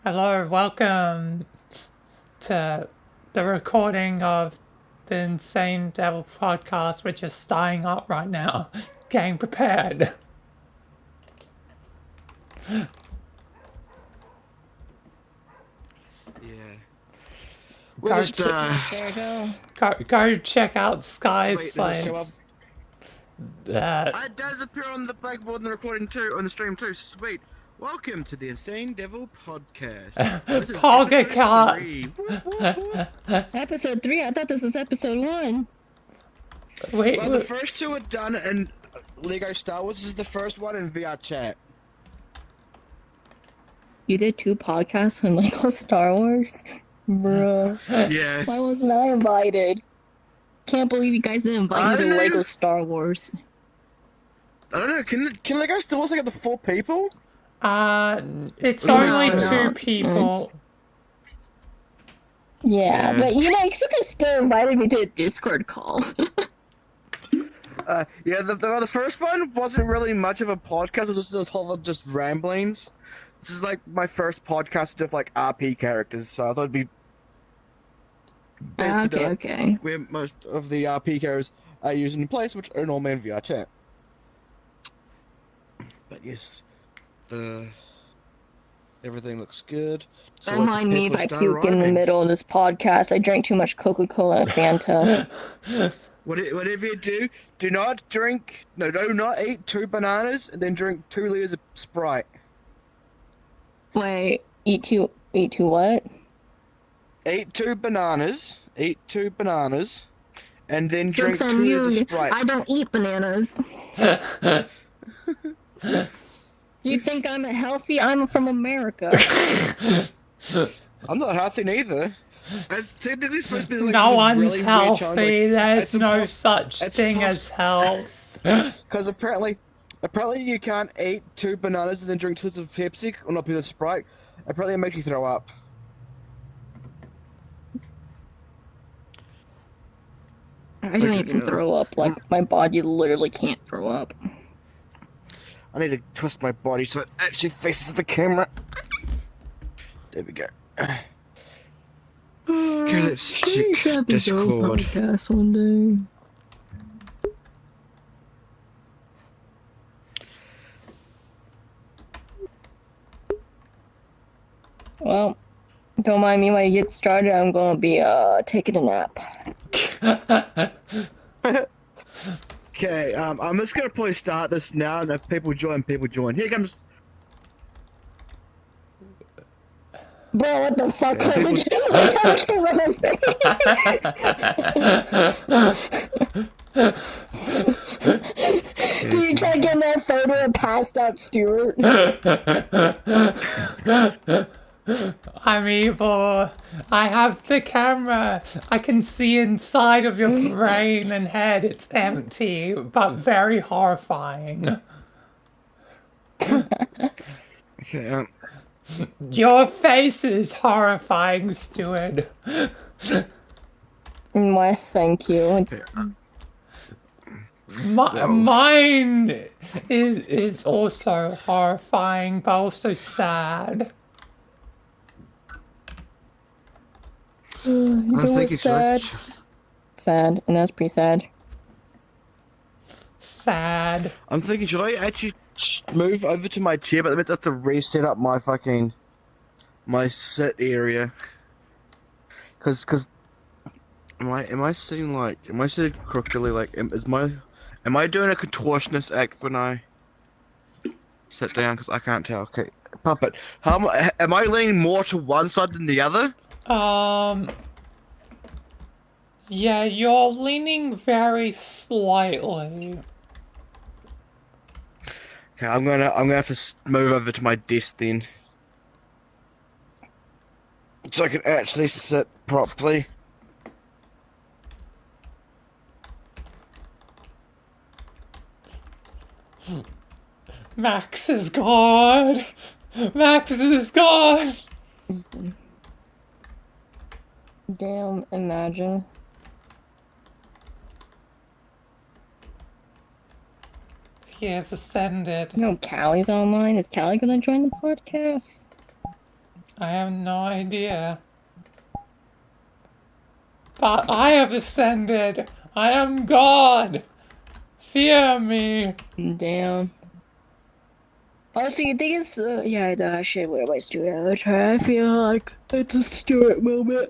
Hello, welcome to the recording of the Insane Devil podcast, which is starting up right now. Getting prepared. Yeah. Go, We're just, go check out Sky's wait, does it show up? slides. Uh, It does appear on the blackboard in the recording too, on the stream too. Sweet. Welcome to the Insane Devil podcast. This is Podcast. episode 3. Whoop, whoop, whoop. Episode 3? I thought this was episode 1. Wait, Well, the first two are done in Lego Star Wars. This is the first one in VRChat. You did 2 podcasts on Lego Star Wars? Bruh. Yeah. Why wasn't I invited? Can't believe you guys didn't invite me to Lego Star Wars. I don't know. Can Lego Star Wars get the 4 people? it's only No. 2 people. Yeah, Yeah. but you can still invited me to a Discord call. Yeah. The first one wasn't really much of a podcast. It was just this whole just ramblings. This is like my first podcast with like RP characters, so I thought it'd be best to do it Okay. where most of the RP characters are used in place, which are normally in VRChat. But yes, everything looks good. So Don't mind me if I start puke in the arriving. middle of this podcast. I drank too much Coca-Cola and Fanta. Whatever you do, do not eat 2 bananas and then drink 2 liters of Sprite. Wait, eat two what? Eat 2 bananas, and then drink Joke's 2 on liters you. of Sprite. I don't eat bananas. You think I'm healthy? I'm from America. I'm not healthy neither. It's technically supposed to be like No this one's really weird challenge, healthy. like, There's it's no impos- such it's thing impos- as health. Because apparently you can't eat 2 bananas and then drink 2 liters of Pepsi, or not Pepsi, of Sprite. Apparently it makes you throw up. I don't even throw up. Like, my body literally can't throw up. I need to twist my body so it actually faces the camera. There we go. Okay, let's check Discord. Podcast one day. Well, don't mind me when I get started. I'm gonna be taking a nap. Okay, I'm just gonna probably start this now, and if people join, Here comes. Bro, what the fuck? Do you try to get that photo of passed out Stuart? I'm evil. I have the camera. I can see inside of your brain and head. It's empty, but very horrifying. Okay, Your face is horrifying, Stuart. Why, thank you. Mine is also horrifying, but also sad. You know think what's it's sad? right. Sad, and that's pretty sad. Sad. I'm thinking, should I actually move over to my chair? But that means I have to reset up my my sit area. Cause, am I sitting crookedly? Like, am I doing a contortionist act when I sit down? Cause I can't tell. Okay, puppet. Am I leaning more to one side than the other? Yeah, you're leaning very slightly. Okay, I'm gonna have to move over to my desk then, so I can actually sit properly. Max is gone. Max is gone. Damn, imagine. He has ascended. No, Callie's online. Is Callie gonna join the podcast? I have no idea. But I have ascended. I am God. Fear me. Damn. Also, you think it's yeah, I should wear my Stuart avatar. I feel like it's a Stuart moment.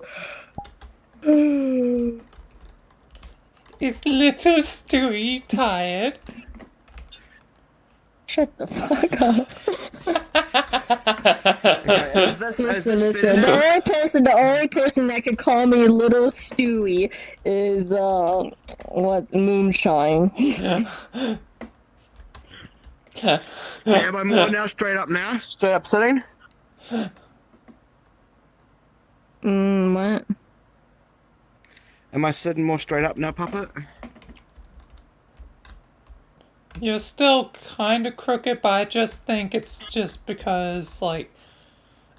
Is little Stewie tired? Shut the fuck up. Okay, is this Listen. better? The only person that could call me Little Stewie is Moonshine. Okay, am I more now? Straight up now? Straight up sitting? What? Am I sitting more straight up now, Puppet? You're still kind of crooked, but I just think it's just because, like,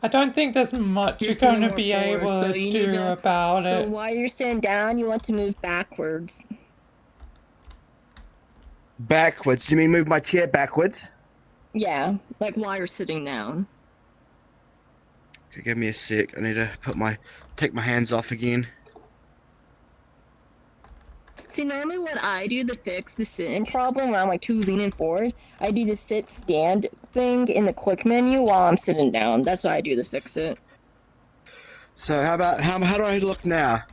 I don't think there's much you're going to be able to do about it. So while you're sitting down, you want to move backwards. Backwards? You mean move my chair backwards? Yeah, like while you're sitting down. Okay, give me a sec. I need to take my hands off again. See, normally what I do to fix the sit-in problem when I'm like too leaning forward, I do the sit-stand thing in the quick menu while I'm sitting down. That's what I do to fix it. So how do I look now?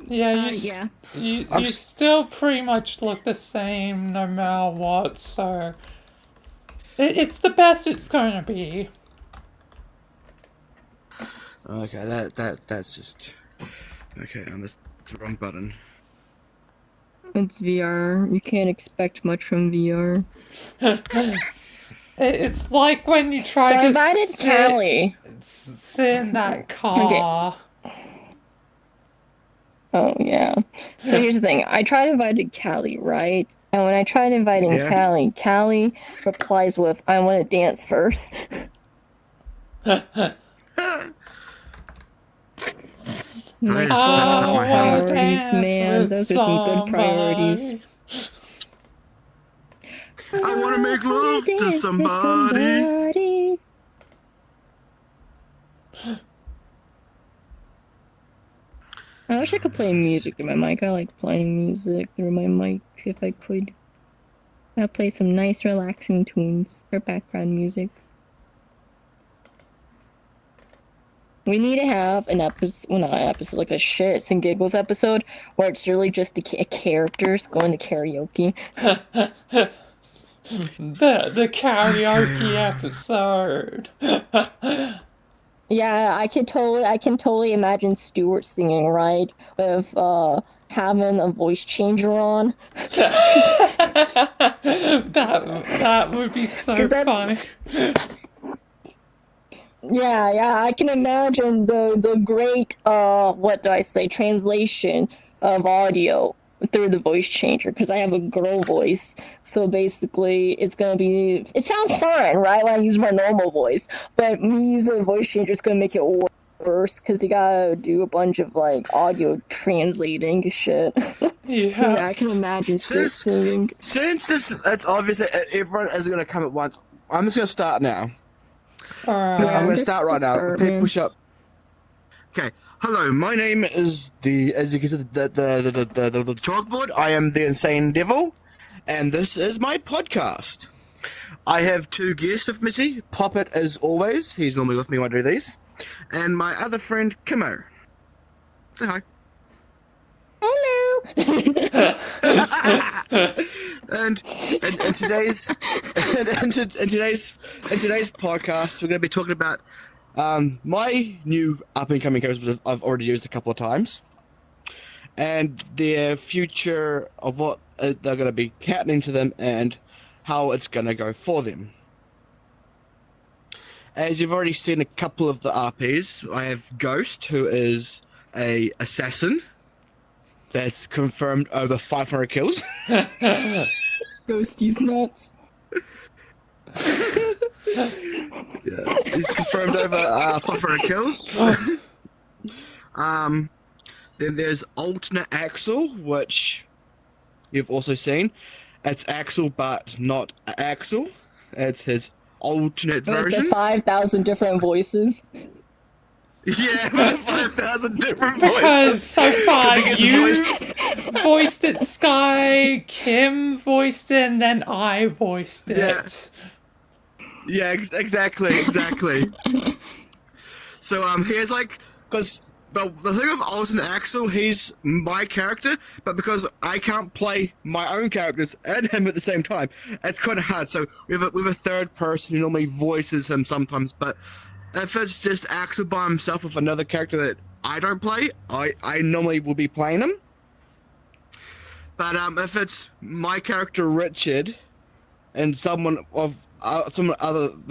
Yeah, yeah. you still pretty much look the same no matter what, so it's the best it's going to be. Okay, that's just okay. That's the wrong button. It's VR. You can't expect much from VR. It's like when you try to invited Callie. sit in that car. Okay. Oh, yeah. So here's the thing. I tried inviting Callie, right? And when I tried inviting Callie replies with, I want to dance first. I priorities, man. Those are some good priorities. I want to make love to somebody. I wish I could play music through my mic. I like playing music through my mic if I could. I'll play some nice relaxing tunes for background music. We need to have an episode, well, not an episode, like a shits and giggles episode where it's really just the characters going to karaoke. The karaoke episode. Yeah, I can totally imagine Stuart singing, right? With having a voice changer on. that would be so funny. Yeah, I can imagine the great what do I say, translation of audio through the voice changer, because I have a girl voice. So basically it sounds fine, right, when I use my normal voice, but me using a voice changer is gonna make it worse because you gotta do a bunch of like audio translating shit. Yeah. So I can imagine singing. Since it's obvious that everyone is gonna come at once, I'm just gonna start now. I'm gonna start right now. Okay, push up. Okay, hello. My name is as you can see, the chalkboard. I am the Insane Devil, and this is my podcast. I have two guests with me. Poppet, as always. He's normally with me when I do these, and my other friend Kimo. Say hi. Hello. And today's podcast, we're going to be talking about my new up and coming characters, which I've already used a couple of times, and their future of what they're going to be happening to them and how it's going to go for them. As you've already seen a couple of the RPs, I have Ghost, who is a assassin. That's confirmed over 500 kills. Ghosty's nuts. Yeah, he's confirmed over 500 kills. Then there's Alternate Axel, which you've also seen. It's Axel, but not Axel. It's his alternate With the version. 5,000 different voices. Yeah, with 5,000 different Because voices. so far 'Cause he gets you voiced it, Sky, Kim voiced it, and then I voiced it. Yeah. Yeah, exactly. So here's like, because the thing of Alton Axel, he's my character, but because I can't play my own characters and him at the same time, it's kind of hard. So we have a third person who normally voices him sometimes, but if it's just Axel by himself with another character that I don't play, I normally will be playing him. But if it's my character Richard and some of some of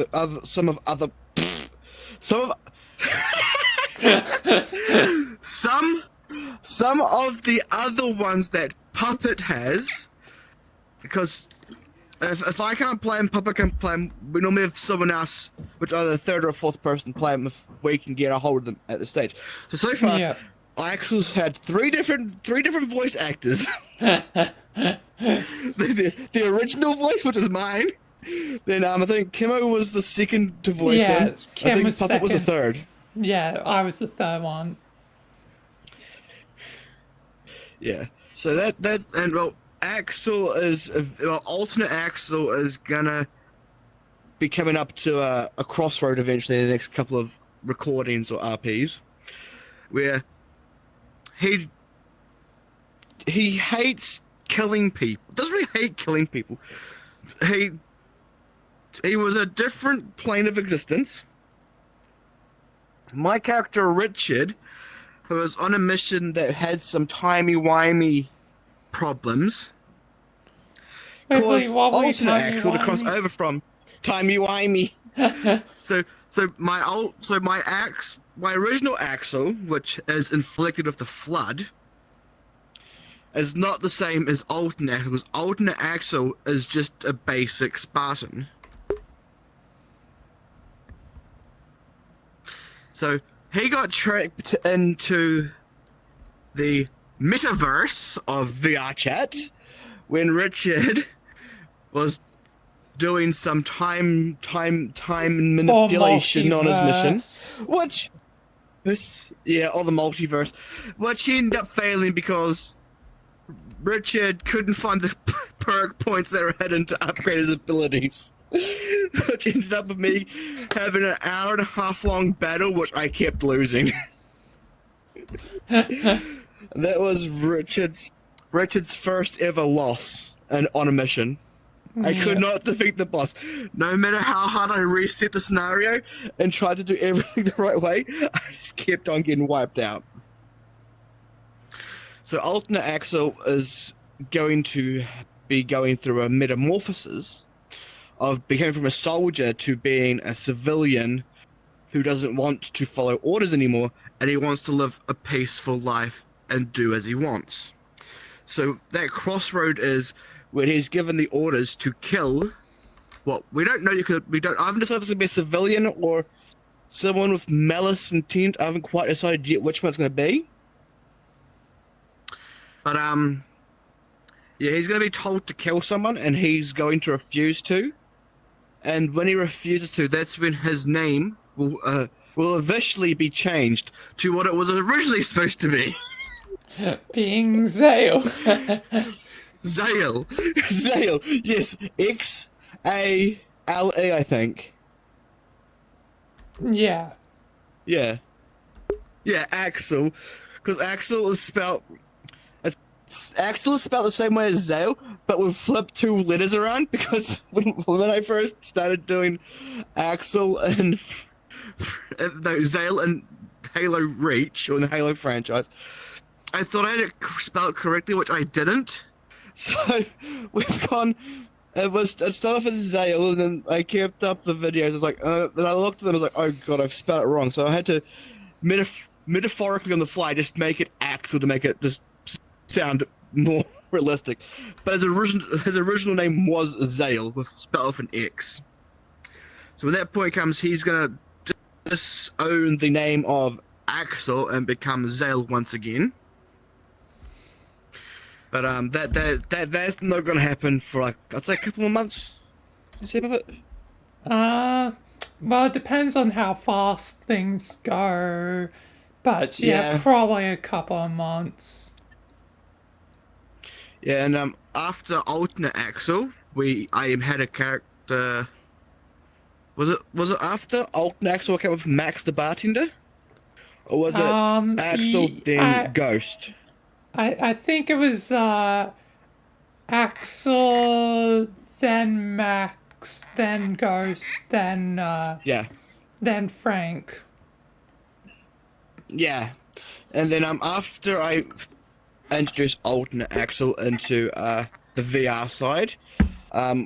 the other ones that Puppet has, because if I can't play him, Puppet can play him. We normally have someone else, which either the third or fourth person play him if we can get a hold of them at the stage. So far, Yeah. I actually had three different voice actors. the original voice, which is mine. Then I think Kimmo was the second to voice him. Kim I think was Puppet was the second. third. Yeah, I was the third one. Yeah. So that and well, Axel is alternate Axel is gonna be coming up to a crossroad eventually in the next couple of recordings or RPs, where he hates killing people. Doesn't really hate killing people. He was a different plane of existence. My character Richard, who was on a mission that had some timey-wimey problems, caused what were you alternate Axel to cross timey-wimey? over from timey-wimey. so my original Axel, which is inflicted with the flood, is not the same as alternate Axel, because alternate Axel is just a basic Spartan. So he got tracked into the metaverse of VRChat when Richard was doing some time manipulation on his mission, multiverse. or the multiverse, which he ended up failing because Richard couldn't find the perk points that were hidden to upgrade his abilities. Which ended up with me having an hour and a half long battle, which I kept losing. That was Richard's first ever loss on a mission. I could not defeat the boss. No matter how hard I reset the scenario and tried to do everything the right way, I just kept on getting wiped out. So alternate Axel is going to be going through a metamorphosis of becoming from a soldier to being a civilian who doesn't want to follow orders anymore, and he wants to live a peaceful life and do as he wants. So that crossroad is when he's given the orders to kill. Well, we don't know. I haven't decided if it's gonna be a civilian or someone with malice intent. I haven't quite decided yet which one it's gonna be. But yeah, he's gonna be told to kill someone, and he's going to refuse to. And when he refuses to, that's when his name will eventually be changed to what it was originally supposed to be. Being Zale. Zale. Zale. Yes. Xale, I think. Yeah. Yeah. Yeah, Axel. Because Axel is spelled the same way as Zale, but we've flipped two letters around because when I first started doing Axel and Zale and Halo Reach, or in the Halo franchise, I thought I had it spelled correctly, which I didn't. So we've gone. It started off as Zale, and then I kept up the videos. I was like, then I looked at them. I was like, oh god, I've spelled it wrong. So I had to metaphorically on the fly just make it Axel to make it just sound more realistic. But his original name was Zale, with spelled with an X. So when that point comes, he's gonna disown the name of Axel and become Zale once again. But that's not gonna happen for like, I'd say a couple of months. You see about it? Well, it depends on how fast things go. But yeah, Yeah. probably a couple of months. Yeah, and after alternate axle, I had a character. Was it after alternate axle I came up with Max the bartender, or was it Axel then Ghost? I think it was Axel, then Max, then Ghost, Yeah, then Frank. yeah, and then after I introduced alternate axle into the VR side,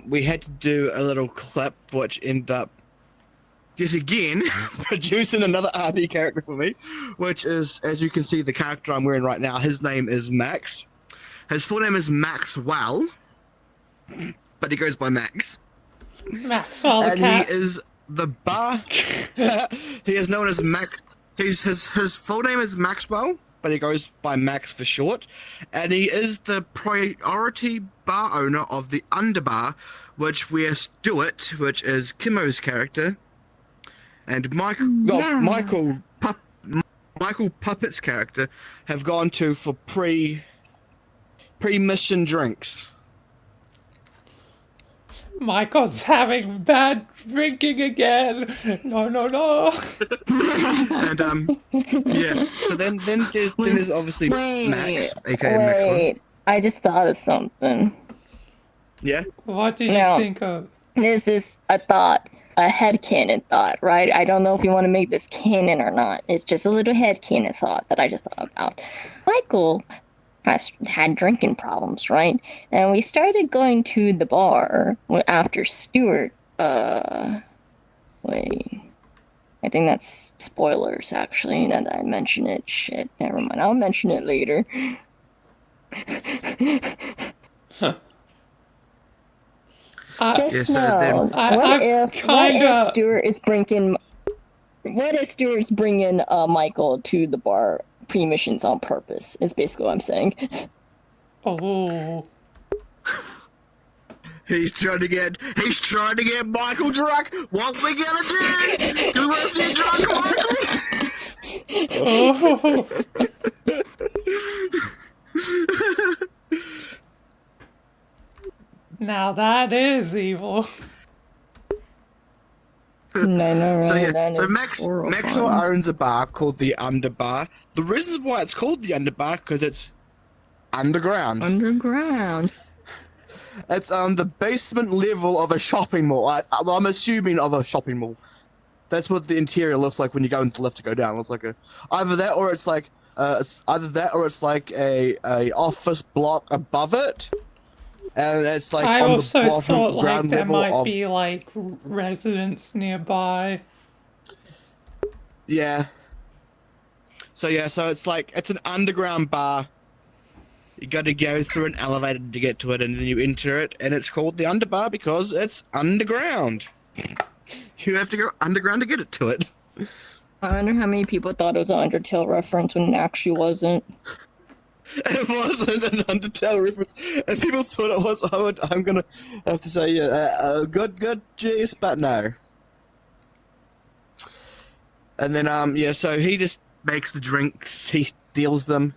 we had to do a little clip which ended up yet again producing another RP character for me, which is, as you can see, the character I'm wearing right now. His name is Max. His full name is Maxwell, but he goes by Max. Maxwell the And cat. he is the bar. He is known as Max. His full name is Maxwell, but he goes by Max for short. And he is the priority bar owner of the Underbar, which we're Stuart, which is Kimmo's character, and Michael Puppet's character have gone to for pre-mission drinks. Michael's having bad drinking again. No, no, no. And yeah. So then there's obviously Max, aka Maxwell. Wait, I just thought of something. Yeah. What did No. you think of? This is a thought, a headcanon thought, right? I don't know if you want to make this canon or not. It's just a little headcanon thought that I just thought about. Michael has had drinking problems, right? And we started going to the bar after Stuart. Wait. I think that's spoilers, actually, now that I mention it. Shit, never mind. I'll mention it later. Just Yeah, so know, then- what if Stuart is bringing... What if Stuart's bringing Michael to the bar pre-missions on purpose, is basically what I'm saying. Oh. He's trying to get Michael drunk. What we gonna do? Do we want to see drunk Michael? Oh. Now that is evil. No, So yeah, that so is Maxwell horrifying. owns a bar called the Underbar. The reason why it's called the Underbar because it's underground. Underground. It's the basement level of a shopping mall. I'm assuming of a shopping mall. That's what the interior looks like when you go into the lift to go down. It's like either that or it's like a office block above it, and it's like I on also the bottom thought like ground there level might of be like residents nearby. yeah. So it's like it's an underground bar. You got to go through an elevator to get to it, and then you enter it, and it's called the Underbar because it's underground. You have to go underground to get to it. I wonder how many people thought it was an Undertale reference when it actually wasn't. It wasn't an Undertale reference, and people thought it was. I'm gonna have to say, good, jeez, but no. And then, so he just makes the drinks, he deals them.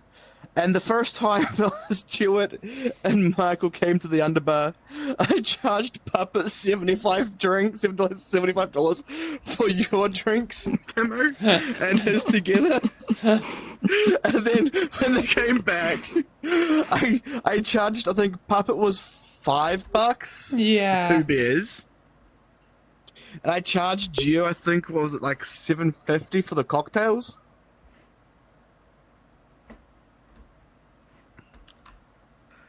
And the first time Stuart and Michael came to the Underbar, I charged Puppet $75 for your drinks, Kimmo, and his together. And then when they came back, I charged, I think Puppet was $5 Yeah. for 2 beers. And I charged you, I think, what was it, like $7.50 for the cocktails?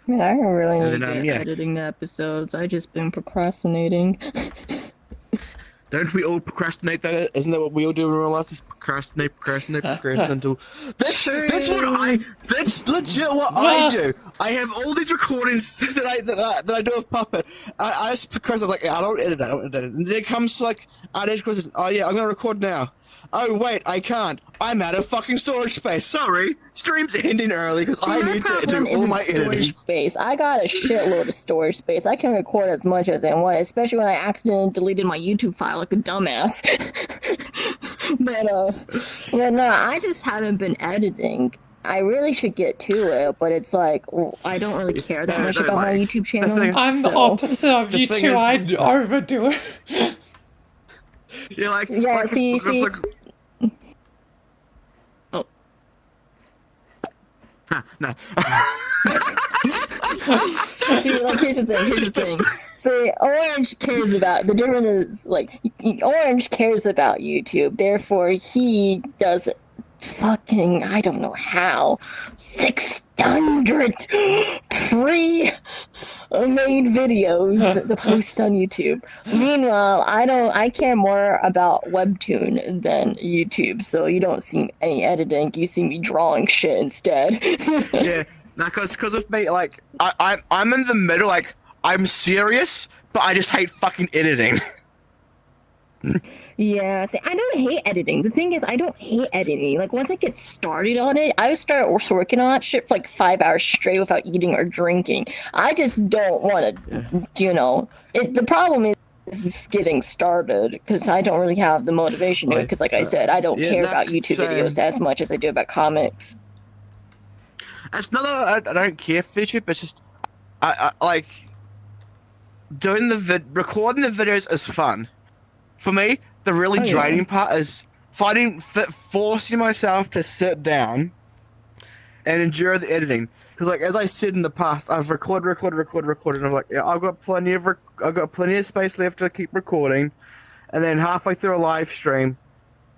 Man, I really And need then, to get editing the episodes. I just been procrastinating. Don't we all procrastinate though? Isn't that what we all do in real life? Just procrastinate until that's legit what I do. I have all these recordings that I do of Puppet. I just procrastinate, like I don't edit it. And then it comes to like our next question. Oh yeah, I'm gonna record now. Oh wait, I can't. I'm out of fucking storage space. Sorry, stream's ending early because I my need to problem do all isn't my storage editing. space. I got a shitload of storage space. I can record as much as I want, especially when I accidentally deleted my YouTube file like a dumbass. But no, I just haven't been editing. I really should get to it, but it's like I don't really care that much about my YouTube channel. I'm the opposite of the you thing two. is- I'd overdo it. You're like, Yeah, like, see. Oh. No. See, like, here's the thing. See, Orange cares about, the difference is, like, Orange cares about YouTube, therefore he does fucking, I don't know how, 600 pre-made videos to post on YouTube. Meanwhile, I care more about Webtoon than YouTube, so you don't see any editing, you see me drawing shit instead. Yeah, no, because of me, like, I'm in the middle, like, I'm serious, but I just hate fucking editing. Yeah, see, I don't hate editing. The thing is, I don't hate editing. Like, once I get started on it, I start working on that shit for like 5 hours straight without eating or drinking. I just don't want to, the problem is just getting started because I don't really have the motivation to it. Because, like I said, I don't care about YouTube videos as much as I do about comics. It's not that I don't care for YouTube, it's just, I like, doing recording the videos is fun. For me, the really draining part is forcing myself to sit down and endure the editing. Because, like, as I said in the past, I've recorded, and I'm like, yeah, I've got plenty of space left to keep recording. And then halfway through a live stream,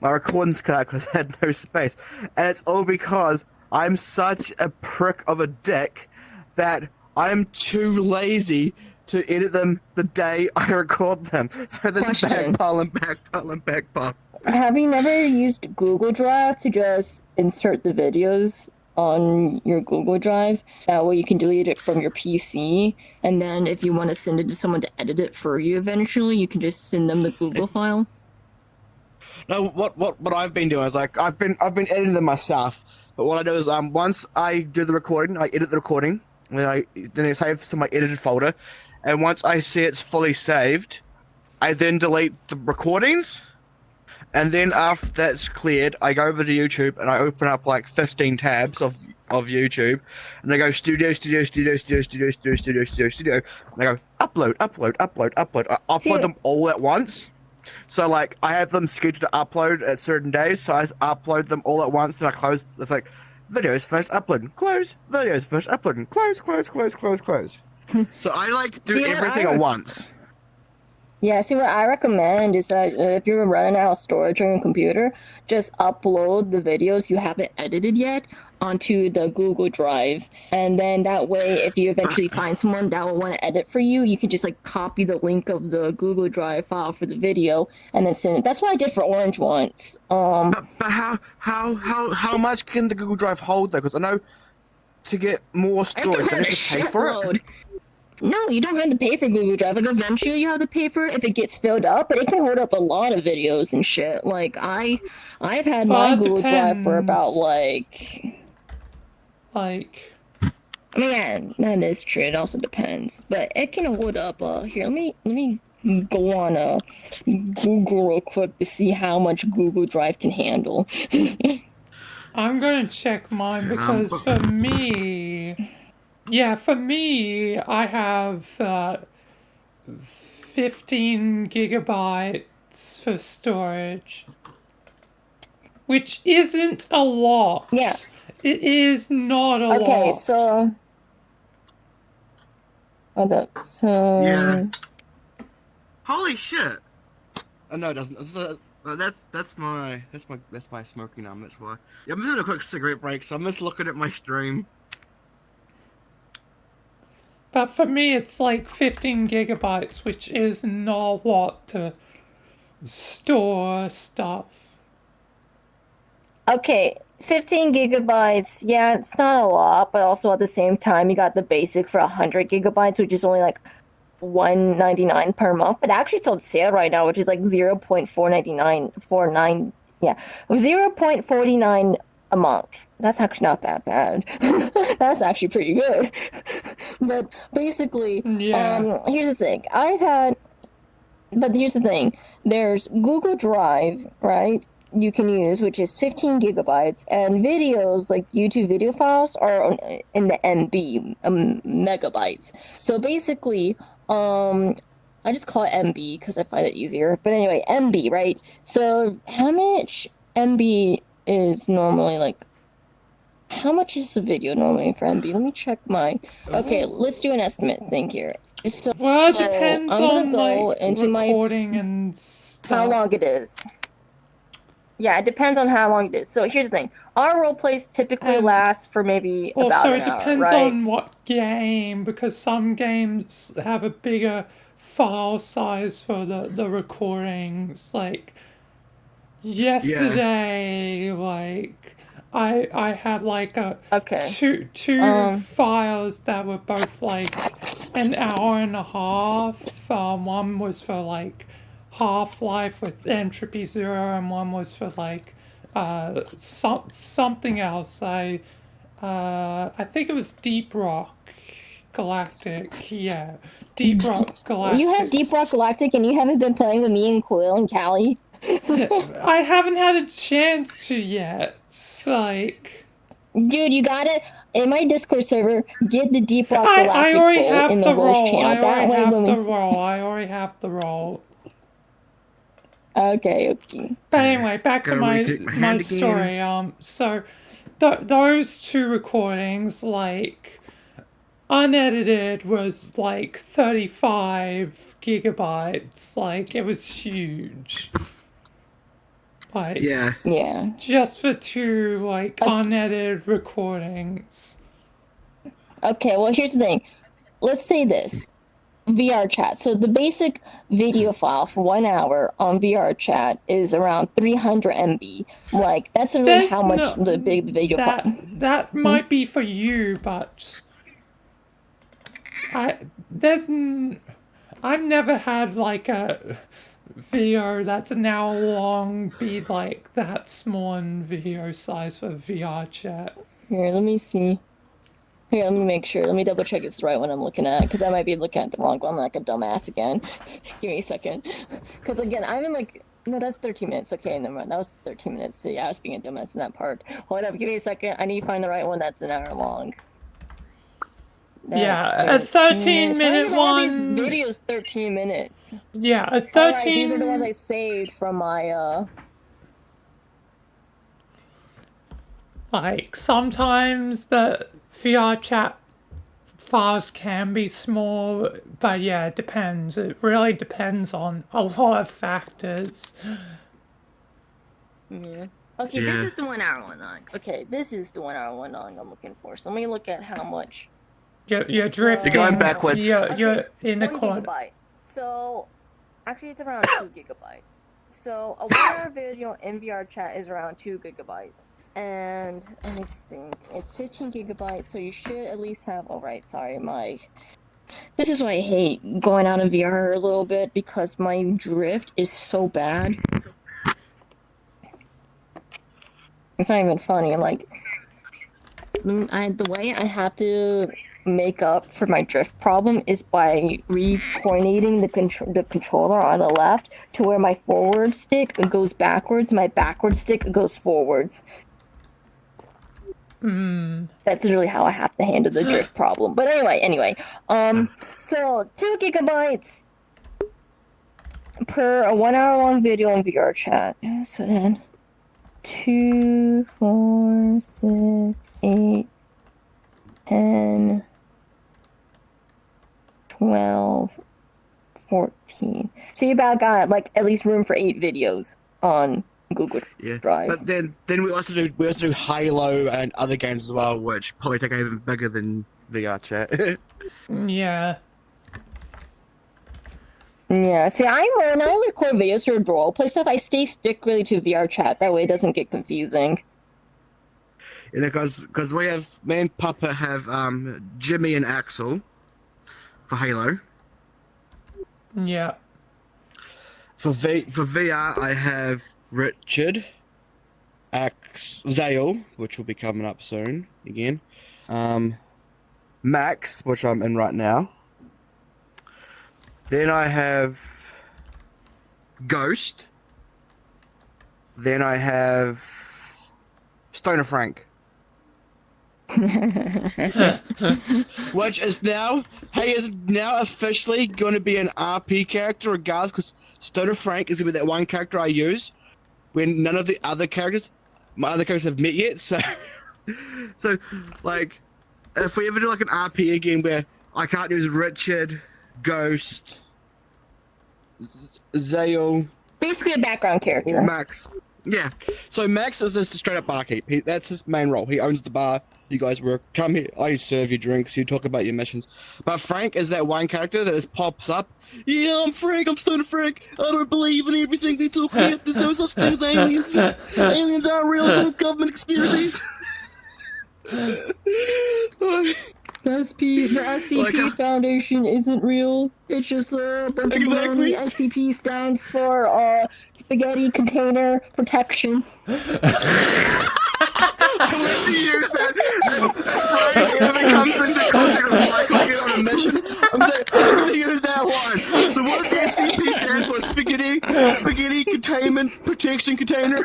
my recording's cut out because I had no space. And it's all because I'm such a prick of a dick that I'm too lazy to edit them the day I record them. So there's backpile. Have you never used Google Drive to just insert the videos on your Google Drive? That way you can delete it from your PC, and then if you want to send it to someone to edit it for you eventually, you can just send them the Google file. No, what I've been doing is, like, I've been editing them myself. But what I do is, once I do the recording, I edit the recording, and then it saves to my edited folder. And once I see it's fully saved, I then delete the recordings. And then after that's cleared, I go over to YouTube and I open up like 15 tabs of YouTube, and I go studio. And I go upload. I upload them all at once. So, like, I have them scheduled to upload at certain days, so I upload them all at once, and I close. It's like, videos first uploading, close. Videos first uploading, close. So I, like, do everything at once. Yeah, see, what I recommend is that if you're running out of storage on your computer, just upload the videos you haven't edited yet onto the Google Drive. And then that way, if you eventually find someone that will want to edit for you, you can just, like, copy the link of the Google Drive file for the video and then send it. That's what I did for Orange once. But how much can the Google Drive hold, though? Because I know to get more storage, I have to pay for it. No, you don't have to pay for Google Drive. Like, eventually you have to pay for it if it gets filled up, but it can hold up a lot of videos and shit. Like, I've had my Google Drive for about, like... I mean, yeah, that is true. It also depends. But it can hold up, here, let me go on, Google real quick to see how much Google Drive can handle. I'm gonna check mine because for me, I have 15 gigabytes for storage, which isn't a lot. Yeah. It is not a lot. Okay, so... Hold up, so... Yeah. Holy shit! Oh, no, it doesn't. That's my smoking arm. That's why. Yeah, I'm doing a quick cigarette break, so I'm just looking at my stream. But for me, it's like 15 gigabytes, which is not a lot to store stuff. Okay, 15 gigabytes, yeah, it's not a lot, but also at the same time, you got the basic for 100 gigabytes, which is only like $1.99 per month, but actually it's on sale right now, which is like 0.499 Yeah, 0.49 a month. That's actually not that bad. That's actually pretty good. But basically, Yeah. here's the thing. But here's the thing. There's Google Drive, right? You can use, which is 15 gigabytes, and videos like YouTube video files are in the MB, megabytes. So basically, I just call it MB because I find it easier. But anyway, MB, right? So how much MB is normally like? How much is a video normally for MB? Let me check my. Okay, let's do an estimate thing here. So Well, it depends I'm gonna on go like into my recording and how stuff. long it is. Yeah, it depends on how long it is. So here's the thing. Our role plays typically And last for maybe about also, an it hour, depends right? on what game, because some games have a bigger file size for the recordings. Like Yeah. yesterday, like I had like a Okay. two files that were both like an hour and a half. One was for like Half-Life with Entropy Zero, and one was for like something else. I think it was Deep Rock Galactic. Yeah, Deep Rock You have Galactic. Deep Rock Galactic and you haven't been playing with me and Quill and Callie? I haven't had a chance to yet. Like, Dude, you gotta, in my Discord server, get the Deep Rock I Galactic already role in have the the voice role. channel. I already That way have when the we... role. I already have the role. Okay. But anyway, back to Gotta my re-click my my hand again. story. So those two recordings, like unedited, was like 35 gigabytes. Like it was huge. Like Yeah. Yeah. just for two like Okay. unedited recordings. Okay, well, here's the thing. Let's say this. VRChat. So the basic video file for 1 hour on VRChat is around 300 MB. Like, that's really how There's much no the big video file. that might be for you, but I there's I've never had like a video that's an hour long be like that small in video size for VR chat. Here, let me see. Here, let me make sure. Let me double check it's the right one I'm looking at, because I might be looking at the wrong one like a dumbass again. Give me a second. Because again, I'm in like... No, that's 13 minutes. Okay, never mind. That was 13 minutes. So yeah, I was being a dumbass in that part. Hold up, give me a second. I need to find the right one that's an hour long. Yeah, a 13-minute Why are these one. videos 13 minutes? Yeah, a Alright, these are the ones 13. I saved from my, Like sometimes the VR chat files can be small, but yeah, it depends. It really depends on a lot of factors. Yeah. Okay, Yeah. this is the 1 hour one on. Okay, this is the 1 hour one on I'm looking for. So let me look at how much. You're So- drifting. You're going backwards. You're in the 1 corner. gigabyte. So, actually, it's around 2 gigabytes. So, a 1 hour video in VRChat is around 2 gigabytes. And, let me think, it's 15 gigabytes, so you should at least have... Alright, sorry, this is why I hate going out of VR a little bit, because my drift is so bad. It's not even funny, like... the way I have to make up for my drift problem is by re-coordinating the controller on the left to where my forward stick goes backwards, my backward stick goes forwards. That's really how I have to handle the drift problem. But anyway, so 2 gigabytes per a 1 hour long video on VRChat. So then 2, 4, 6, 8, 10, 12, 14. So you about got like at least room for 8 videos on Google Yeah. Drive. But then we also do Halo and other games as well, which probably take even bigger than VR chat. Yeah. Yeah, see, when I record videos for roleplay stuff, I stay strictly to VRChat. That way it doesn't get confusing. You know, because me and Papa have Jimmy and Axel for Halo. Yeah. For VR, I have Richard Zale, which will be coming up soon again. Max, which I'm in right now. Then I have Ghost. Then I have Stoner Frank. Which is now, is now officially going to be an RP character regardless, because Stoner Frank is going to be that one character I use when none of the other characters, my other characters have met yet, so, so, like, if we ever do like an RP again where I can't use Richard, Ghost, Zale, Basically a background character. or Max. Yeah, so Max is just a straight up barkeep. That's his main role. He owns the bar. You guys work. Come here. I serve you drinks. You talk about your missions. But Frank is that one character that just pops up. Yeah, I'm Frank. I'm Stoner Frank. I don't believe in everything they talk about. There's no such thing as aliens. Aliens aren't real. Some government conspiracies. The SCP Foundation isn't real. It's just a bunch of money. SCP stands for Spaghetti Container Protection. I meant to use that. Frank, if it comes into contact with Michael again on a mission, I'm going to use that one. So what's SCP stand for? Spaghetti Containment Protection Container.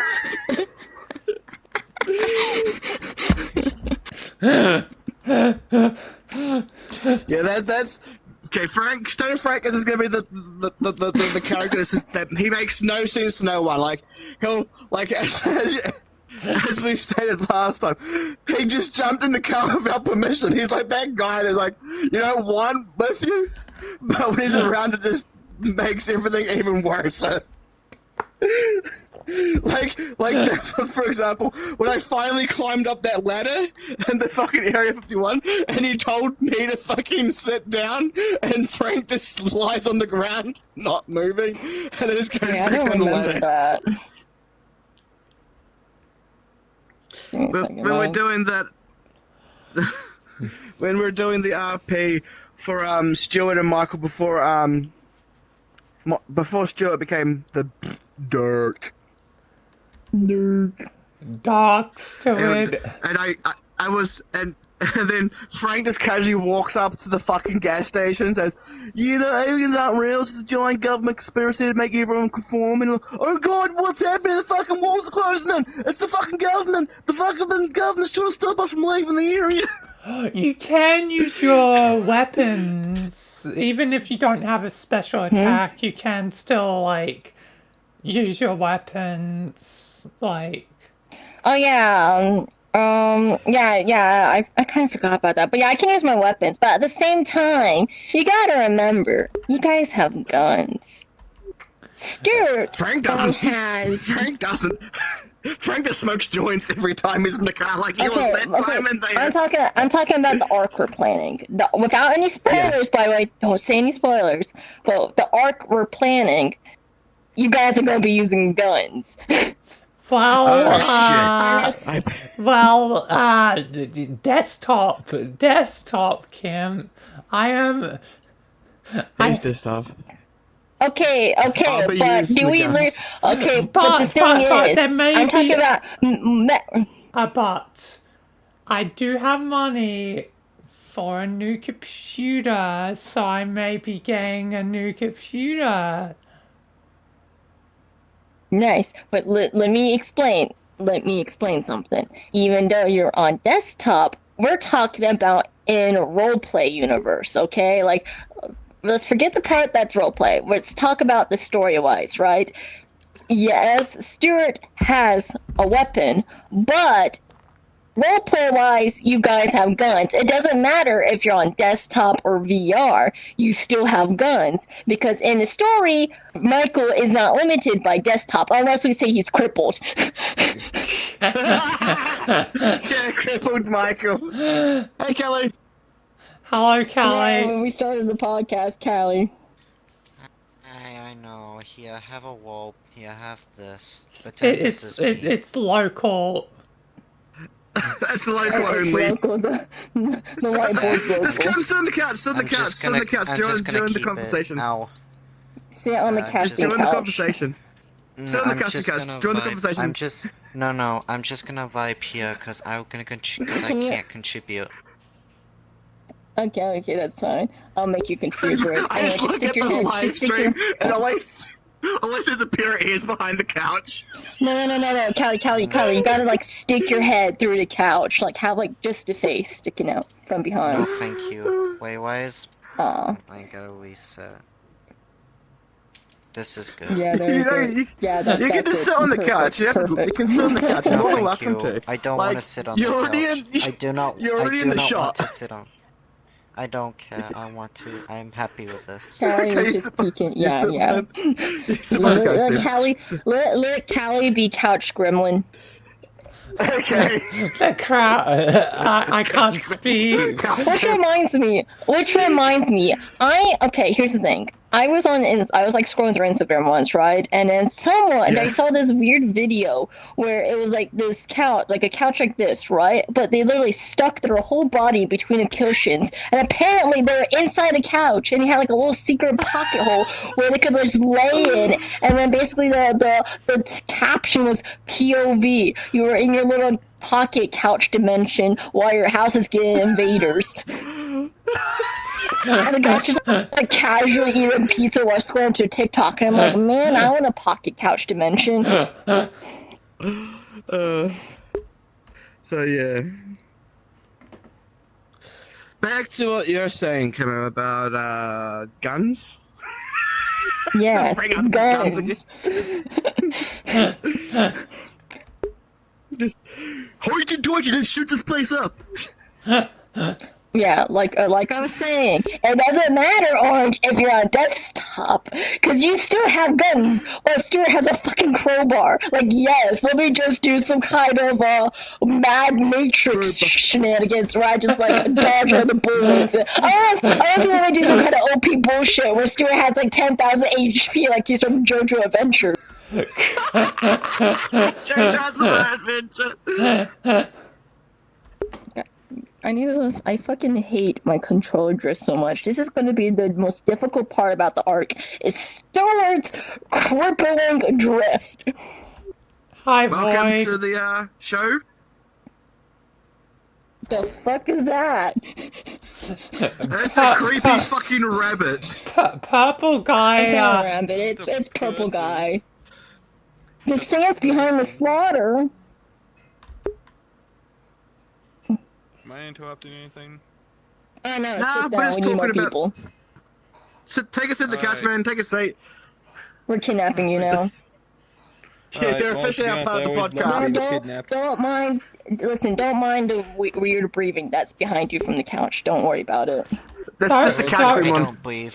Yeah, that's okay. Stoner Frank is going to be the character that he makes no sense to no one. Like he'll as we stated last time, he just jumped in the car without permission. He's like that guy that's like, one with you, but when he's around, it just makes everything even worse. So, for example, when I finally climbed up that ladder in the fucking Area 51, and he told me to fucking sit down, and Frank just slides on the ground, not moving, and then just goes back down the ladder. That. But when we're doing that, when we're doing the RP for Stuart and Michael before Stuart became the Dirk. Dark Stuart. And I was and then Frank just casually walks up to the fucking gas station and says, aliens aren't real, it's a giant government conspiracy to make everyone conform, and oh god, what's happening? The fucking walls are closing in! It's the fucking government! The fucking government's trying to stop us from leaving the area! You can use your weapons. Even if you don't have a special attack, you can still, use your weapons, Oh, yeah, I kind of forgot about that. But yeah, I can use my weapons. But at the same time, you gotta remember, you guys have guns. Stuart Frank doesn't. has... Frank doesn't. Frank just smokes joints every time he's in the car, like he was that time in there. I'm talking about the arc we're planning. Without any spoilers, by the way, don't say any spoilers. But the arc we're planning, you guys are gonna be using guns. Desktop, Kim. I am. Desktop. Okay, but do we learn? Okay, but the thing but is, there may I'm talking be about. But I do have money for a new computer, so I may be getting a new computer. Nice, but let me explain. Let me explain something. Even though you're on desktop, we're talking about in a roleplay universe, okay? Let's forget the part that's roleplay. Let's talk about the story-wise, right? Yes, Stuart has a weapon, but roleplay-wise, you guys have guns. It doesn't matter if you're on desktop or VR, you still have guns. Because in the story, Michael is not limited by desktop, unless we say he's crippled. Yeah, crippled Michael. Hey, Kelly. Hello, Callie. Yeah, when we started the podcast, Callie. I know. Here, have a rope. Here, have this. It's local. That's local only. Local, the whiteboard's local. Just come sit on the couch. Sit on the couch. Sit on the couch. Join the conversation. Sit on the couch. Just join the conversation. Sit on the couch, guys. Join the conversation. I'm just No, I'm just gonna vibe here because I'm gonna because I Can you- can't contribute. Okay, that's fine. I'll make you contribute. I Anyway, just look stick at your the head. live Just stick your. stream and Alexis' appearance behind the couch. No, Callie, you gotta like stick your head through the couch, like have like just a face sticking out from behind. No, thank you. Wait, why is... Aw. I gotta reset. This is good. Yeah, there you go. Yeah, You can just sit on the couch. You can sit on the couch. You're No, more than thank welcome you. to. I don't Like, want to sit on the you're already couch. in- I do not. you're already I in do the not want shot. to sit on. I don't care. I want to. I'm happy with this. Callie Okay, was just peeking. Yeah. You sit on the couch, dude. Let Callie be couch gremlin. Okay. The crowd. I can't speak. Which reminds me. Okay. Here's the thing. I was like scrolling through Instagram once, right? And then I saw this weird video where it was like this couch, like a couch like this, right? But they literally stuck their whole body between the cushions, and apparently they were inside the couch, and they had like a little secret pocket hole where they could just lay in. And then basically the caption was POV. You were in your little pocket couch dimension while your house is getting invaders. And the guy's just like casually eating pizza while scrolling through TikTok, and I'm like, man, I want a pocket couch dimension. So yeah. Back to what you're saying, Kim, about guns. Yes, Bring up guns guns. Just hoity toity, just shoot this place up. Yeah, like I was saying, it doesn't matter, Orange, if you're on a desktop, because you still have guns, or Stuart has a fucking crowbar. Like, yes, let me just do some kind of Mad Matrix shenanigans where I just, like, dodge all the bullets. I also want to do some kind of OP bullshit where Stuart has, like, 10,000 HP like he's from JoJo Adventure. JoJo's Bizarre Adventure. I fucking hate my controller drift so much. This is going to be the most difficult part about the arc, is Stuart's crippling drift. Hi, Welcome boy. to the show. The fuck is that? That's a creepy fucking rabbit. Purple It's not guy. rabbit, it's purple guy. The sand's behind the slaughter. Am I interrupting anything? Oh no, Nah, sit we're down, just we need more talking about- people. Take us in the couch, man. Take a seat. We're kidnapping you now. This- You're officially out part of the podcast. Don't mind, listen, don't mind the weird breathing that's behind you from the couch. Don't worry about it. That's the Sorry, couch sorry. being I one. don't breathe.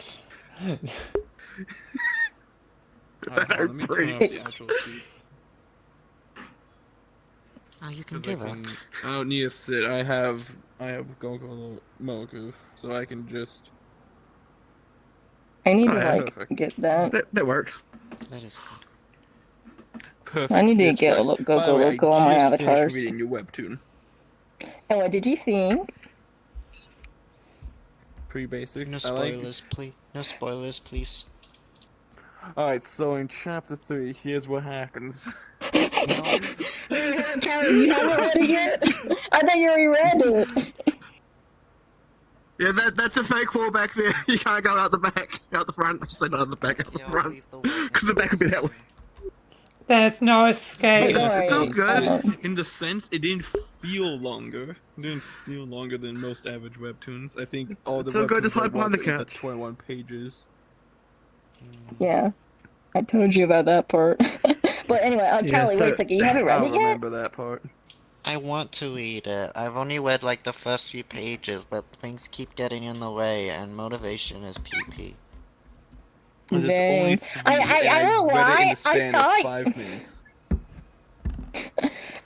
Alright, hold on, let me turn off the actual seats. Oh, you can Because do that. I don't need to sit. I have Gogo Moku, so I can just... I need to, Alright, like, perfect. get that. That works. That is good. Perfect. I need to Yes, get a right. Gogo By the way, logo on my I just finished avatars. reading your webtoon. And what did you think? Pretty basic. No I like it. spoilers, please. No spoilers, please. Alright, so in chapter 3, here's what happens. Karen, you haven't read it yet? I thought you already read it. Yeah, that's a fake wall back there. You can't go out the back, out the front. I should say not out the back, out the Yeah, I'll front. leave the wall. Because the back would be that way. There's no escape. It's all good. In the sense, it didn't feel longer. It didn't feel longer than most average webtoons. I think all the So go just webtoons hide I behind the watch are couch. 21 pages. Yeah, I told you about that part. But anyway, Yeah, Callie, so- wait a second. You haven't I read don't it yet? remember that part. I want to read it. I've only read like the first few pages, but things keep getting in the way, and motivation is PP. But it's Dang. only 3, I and don't read it in lie, the I span thought- of 5 minutes.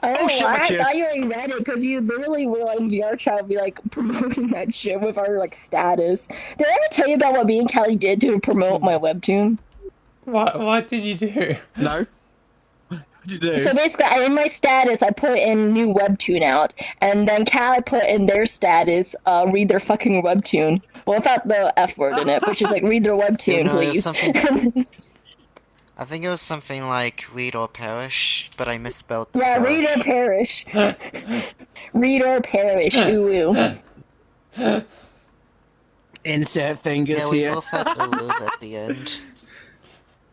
I don't know shit, why my I chair. thought you already read it, because you literally were like in VRChat be like promoting that shit with our like status. Did I ever tell you about what me and Callie did to promote my webtoon? What did you do? No? What'd you do? So basically, in my status, I put in new webtoon out, and then Callie put in their status, read their fucking webtoon. Well, without the F word in it, which is like, read their webtoon, You know, there's please. something- I think it was something like read or perish, but I misspelled the Yeah, read or perish. perish. Read or perish. Ooh. Insert fingers Yeah, we here. both had Ulus at the end.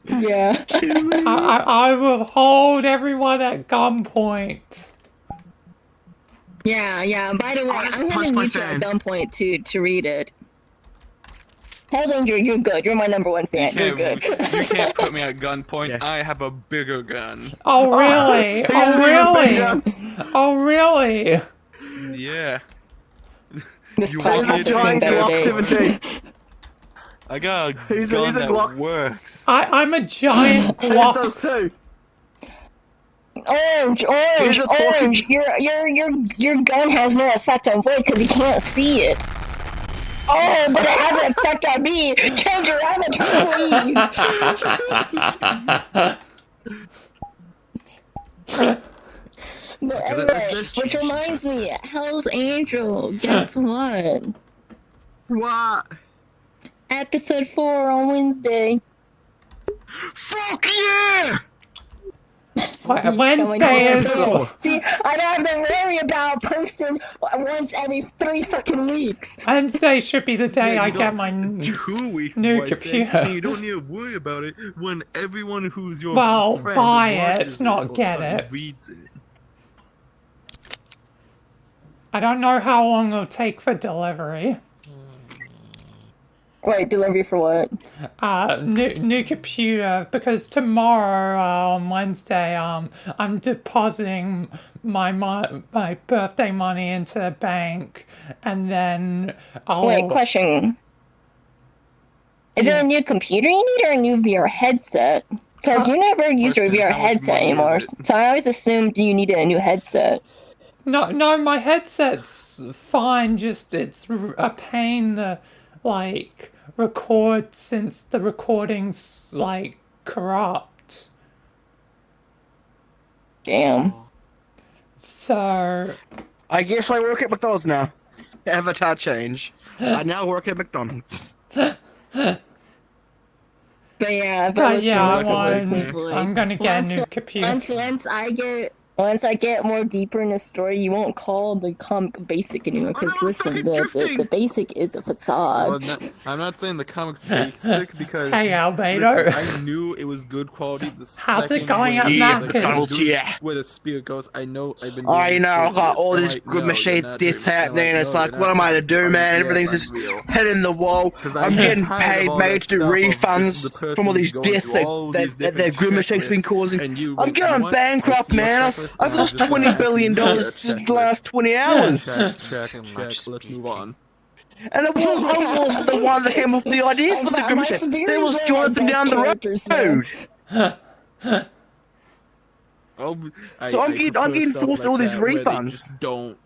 Yeah. I will hold everyone at gunpoint. Yeah. By the way, I just I'm gonna punched my mute you at fan. gunpoint to read it. Hells Angel, you're good. You're my number one fan. You're good. You can't put me at gunpoint. Yeah. I have a bigger gun. Oh really? he Oh doesn't even really? Oh really? Yeah. This You podcast want is a getting giant better Glock days. 17. I got a He's a gun that Glock. works. I'm a giant His Glock. does too. Orange. Here's a talking- Your gun has no effect on Void because he can't see it. Oh, but it has an effect on me. Change your avatar, please. But anyway, which reminds me, Hell's Angel. Guess what? What? Episode 4 on Wednesday. Fuck yeah! Wednesday is See, I don't have to worry about posting once every 3 fucking weeks. Wednesday should be the day Yeah, I you get don't- my 2 weeks. new is what I say, computer. and you don't need to worry about it when everyone who's your Well, friend buy it, watches not all of a get sudden it. Reads it. I don't know how long it'll take for delivery. Wait, delivery for what? New computer, because tomorrow on Wednesday I'm depositing my birthday money into the bank, and then I'll Wait, question. Is it a new computer you need or a new VR headset? Because you never used your Question, VR how much headset money is anymore, it? so I always assumed you needed a new headset. No, my headset's fine. Just it's a pain to like record since the recording's like corrupt. Damn. So I guess I work at McDonald's now. Avatar change. I now work at McDonald's. But yeah, but listen, yeah, listen, I'm gonna get a Once- new computer. Once I get more deeper in the story, you won't call the comic basic anymore. Because I'm listen, fucking the drifting. basic is a facade. Well, I'm not saying the comic's basic because Hey, Albedo. listen, I knew it was good quality. How's it going at when Macca's? Yeah. where the spirit goes. I know I've been. I doing know, I this got for all years. this I'm good like, machine no, you're not death dreaming. I'm happening, and it's no, like, you're what not am I to dreaming. do, man? Yes, Everything's I'm just real. hitting the wall. 'Cause I'm I'm getting tired of paid, all mate, that to do stuff of refunds the person from all these going deaths through all these that different Grim Machine's been checklists, causing. and you, I'm like, you know going what? bankrupt, I see your man. checklist, I've and lost I'm just $20 gonna billion do a just the checklist. last 20 hours. Check. Let's move on. And I wasn't the one that came up with the idea for the Grim Machine. There was Jonathan down the road. So I'm getting forced all these refunds. Just don't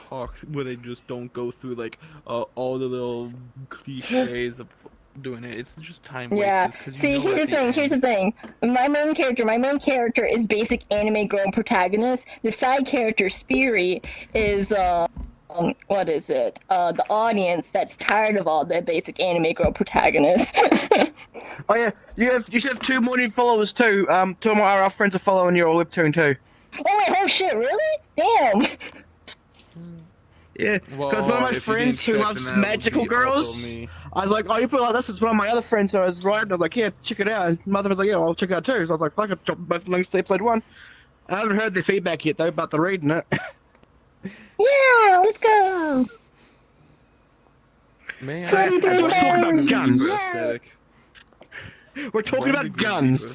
talk, where they just don't go through like all the little cliches of doing it. It's just time Yeah. wasters. See, here's the thing. My main character is basic anime girl protagonist. The side character, Spirit, is what is it? The audience that's tired of all the basic anime girl protagonists. Oh yeah, you should have 2 million followers too. 2 of my RL friends are following your webtoon too. Oh shit, really? Damn. Yeah, because one of my friends who loves magical girls, I was like, oh, you put it like this, it's one of my other friends, so I was right, and I was like, yeah, check it out, and his mother was like, yeah, well, I'll check it out too, so I was like, fuck it, drop both links to episode 1. I haven't heard the feedback yet, though, about the reading it. Yeah, let's go. Man, So, let's talk about guns. Yeah. We're talking about guns.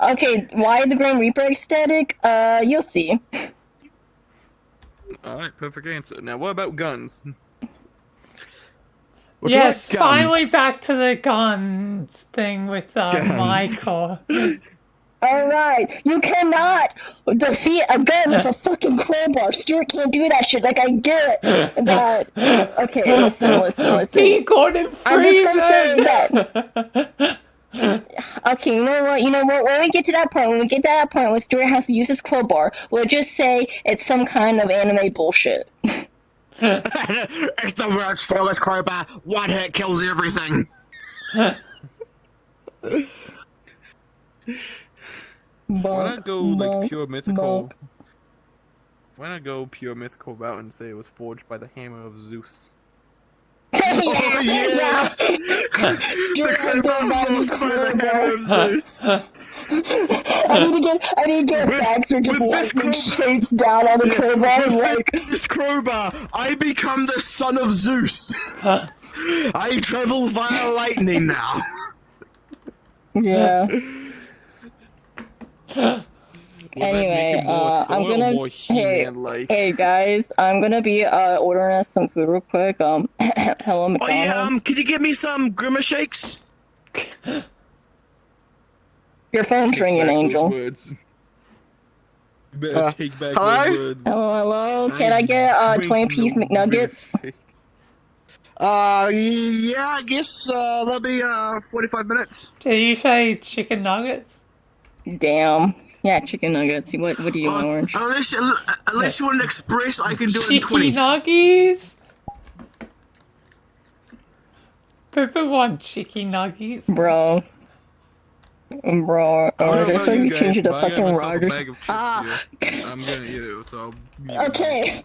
Okay, why the Grim Reaper aesthetic? You'll see. Alright, perfect answer. Now, what about guns? We're Yes, talking about guns. finally back to the guns thing with Guns. Michael. Alright, you cannot defeat a gun with a fucking crowbar. Stuart can't do that shit. Like, I get that. Okay, listen. P. Gordon I'm just gonna say Freeman! that. Okay, you know what? When we get to that point when Stuart has to use his crowbar, we'll just say it's some kind of anime bullshit. It's the world's strongest crowbar. One hit kills everything. Why not go like Bonk, pure mythical? bonk. Why not go pure mythical route and say it was forged by the hammer of Zeus? Oh yes! Straight The up crowbar by forced by the hammer of Zeus. I need to get facts or just with this lightning crowbar- shapes down on the crowbar and like This crowbar, I become the son of Zeus. I travel via lightning now. yeah. Would that make Anyway, him more I'm Thor or gonna more He-Man-like? hey guys, I'm gonna be ordering us some food real quick. Hello McDonald's. Oh yeah, could you get me some Grimace shakes? Your phone's Take ringing, back those Angel. words. You better take back hello? those words. Hello. Can I get 20-piece no McNuggets? Grimace. Yeah, I guess that'll be 45 minutes. Did you say chicken nuggets? Damn. Yeah, chicken nuggets. What do you want, Orange? Unless you want an express, I can do it in Chicken 20. nuggies? People want chicken nuggies. Bro. I don't know They about said you you guys, changed it to but I got fucking myself a Rogers. bag of chips here. I'm gonna eat it, so I'll meet you. Okay,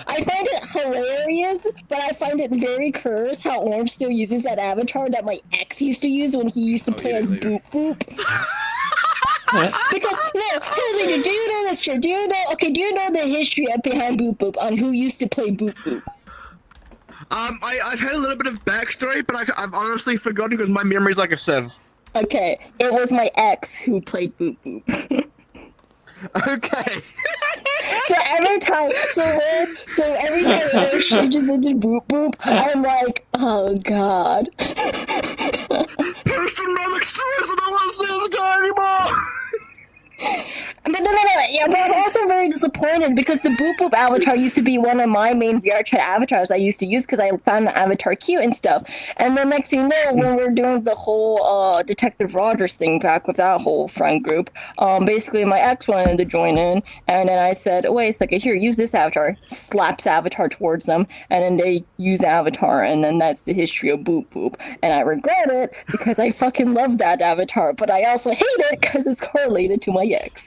I find it hilarious, but I find it very cursed how Orange still uses that avatar that my ex used to use when he used to I'll play eat it as later. Boop Boop. Because do you know this shit? Do you know the history behind Boop Boop on who used to play Boop Boop? I've had a little bit of backstory, but I've honestly forgotten because my memory's like a sieve. Okay, it was my ex who played Boop Boop. Okay. So every time Orange changes into Boop Boop, I'm like, oh god. Person not extras, and I want to see this guy anymore. No. Yeah, but I'm also very disappointed because the Boop Boop avatar used to be one of my main VRChat avatars I used to use because I found the avatar cute and stuff. And then next thing you know, when we're doing the whole Detective Rogers thing back with that whole friend group, basically my ex wanted to join in, and then I said, oh, wait a second, here, use this avatar. Slaps avatar towards them, and then they use avatar, and then that's the history of Boop Boop. And I regret it because I fucking love that avatar, but I also hate it because it's correlated to my ex.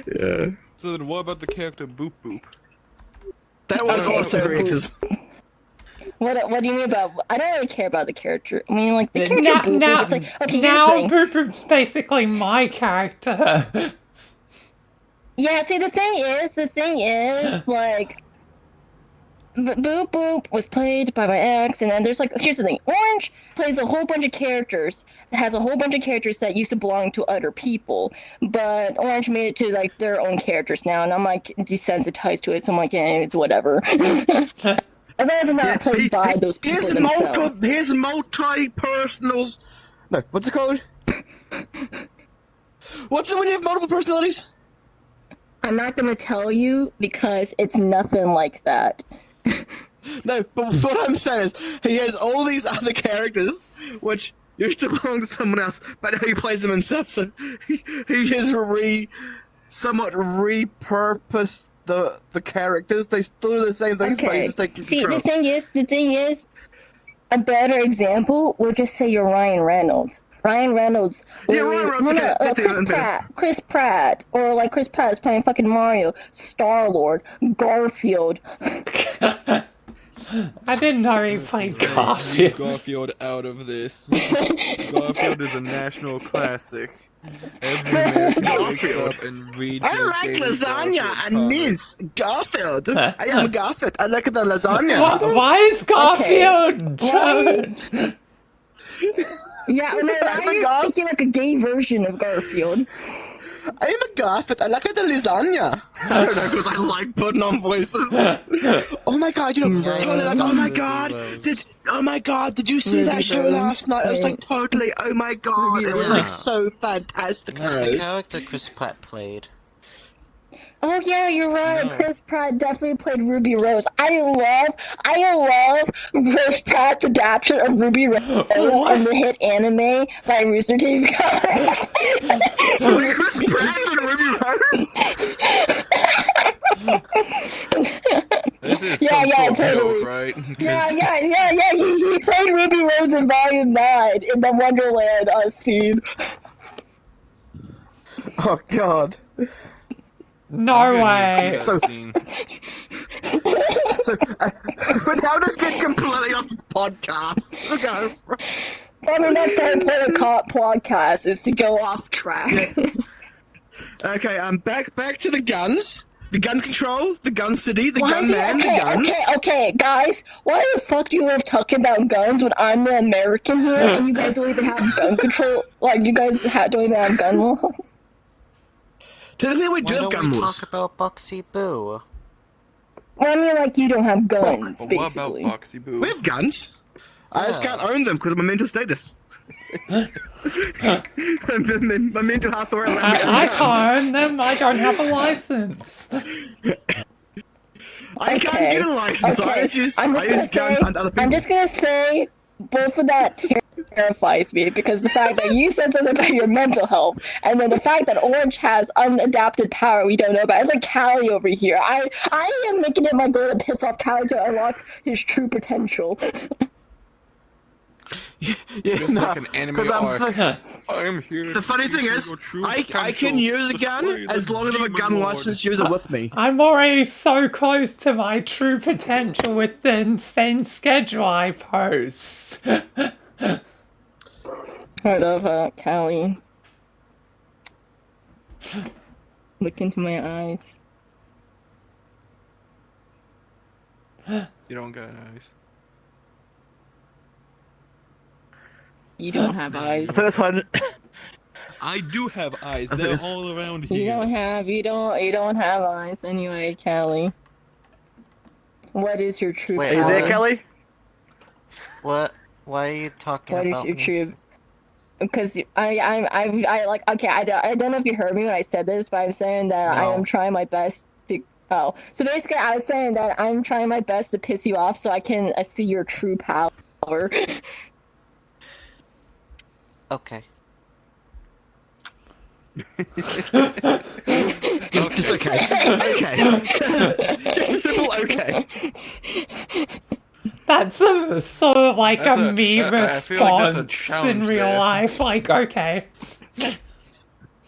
Yeah. So then what about the character Boop Boop? That was Okay, also so creators. What do you mean about? I don't really care about the character. I mean, like the character Now, Boop Boop. now, It's like okay, now here's the thing. Boop Boop's basically my character. Yeah, see, the thing is, like, Boop Boop was played by my ex, and then there's like, here's the thing: Orange plays a whole bunch of characters, has a whole bunch of characters that used to belong to other people, but Orange made it to like their own characters now, and I'm like desensitized to it, so I'm like, yeah, it's whatever. As long as it's not played by those people themselves. His multi-personals. No, what's it called? What's it when you have multiple personalities? I'm not gonna tell you because it's nothing like that. No, but what I'm saying is, he has all these other characters, which used to belong to someone else, but now he plays them himself, so he has somewhat repurposed the characters. They still do the same things, but he's just taking See, control. the thing is, a better example would just say you're Ryan Reynolds. Ryan Reynolds. Yeah, Ryan Reynolds, okay, that's even better. Chris Pratt, or like Chris Pratt is playing fucking Mario, Star-Lord, Garfield. I didn't know he played Leave Garfield. Garfield out of this. Garfield is a national classic. Every American wakes up and reads I their like daily lasagna Garfield and comic. mince. Garfield. I am Garfield. I like the lasagna. Why is Garfield? Yeah, no, now I'm a you're Garf- speaking like a gay version of Garfield. I am a Garfield. I like the lasagna. I don't know, because I like putting on voices. Oh my god, you know, totally like, oh my god, did you see that show last night? I was like, totally, oh my god, it was like so fantastic. That's the character Chris Pratt played. Oh yeah, you're right. No. Chris Pratt definitely played Ruby Rose. I love Chris Pratt's adaptation of Ruby Rose in the hit anime by Rooster Teeth. Wait, Chris Pratt and Ruby Rose? This is Yeah, some yeah, sort of totally. joke, right? 'Cause yeah. played Ruby Rose in Volume 9 in the Wonderland scene. Oh god. No I'm gonna way. need to see that scene. So, but now just get completely off the podcast. We're going. I mean, that's the whole point of podcast, is to go off track. Okay, back to the guns. The gun control, the gun city, the Why gun do- man, okay, the guns. okay, guys, why the fuck do you love talking about guns when I'm the American here and you guys don't even have gun control? Like, you guys don't even have gun laws? Technically, we do Why have don't gun we laws. talk about Bugsy Boo? Well, I mean, like, you don't have guns, But what about basically. Boxy Boo? We have guns. I just Yeah. can't own them because of my mental status. my mental health won't let me own I guns. can't own them. I don't have a license. I can't Okay, get a license. So I okay, just use I'm just gonna guns say- under other people. I'm just gonna say, both of that terrifies me, because the fact that you said something about your mental health, and then the fact that Orange has unadapted power we don't know about. It's like Callie over here. I am making it my goal to piss off Callie to unlock his true potential. Yeah, Just no, like an anime 'cause I'm arc. th- I'm here. the funny to thing see is, your true I potential. can use a gun Display as the long as I'm a demon gun lord. licensed user with me. I'm already so close to my true potential with the insane schedule I post. Hold up, Callie. Look into my eyes. You don't got eyes. You don't have eyes. I think that's fine. I do have eyes. I think They're it's- all around You here. don't have eyes anyway, Callie. What is your true Wait, Are you power? there, Kelly? What? Why are you talking What is about your me? true? Because I like, okay, I don't know if you heard me when I said this, but I'm saying that I No. am trying my best to. Oh, so basically, I was saying that I'm trying my best to piss you off so I can see your true power. Okay. Just okay. Okay. Just a simple okay. That's a sort of like That's a a- me I feel like that's a response in challenge real there. life. Like, okay.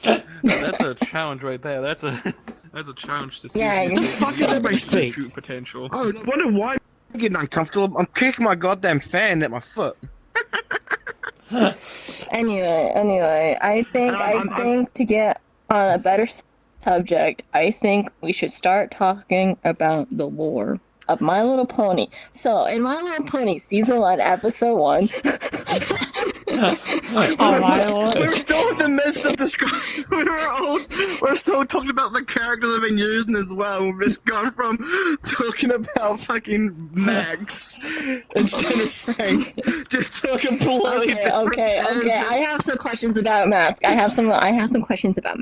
That's a challenge right there. That's a challenge to see Yeah, if what you the fuck is that my your feet? true potential. Oh, I wonder why I'm getting uncomfortable. I'm kicking my goddamn fan at my foot. Anyway, I think I'm- to get on a better subject, I think we should start talking about the lore of My Little Pony. So, in My Little Pony Season 1, Episode 1, Oh my lord. We're still in the midst of describing. We're still talking about the characters I've been using as well. We've just gone from talking about fucking Max instead of Frank, just to a completely different okay. tangent. I have some questions about Mask. I have some questions about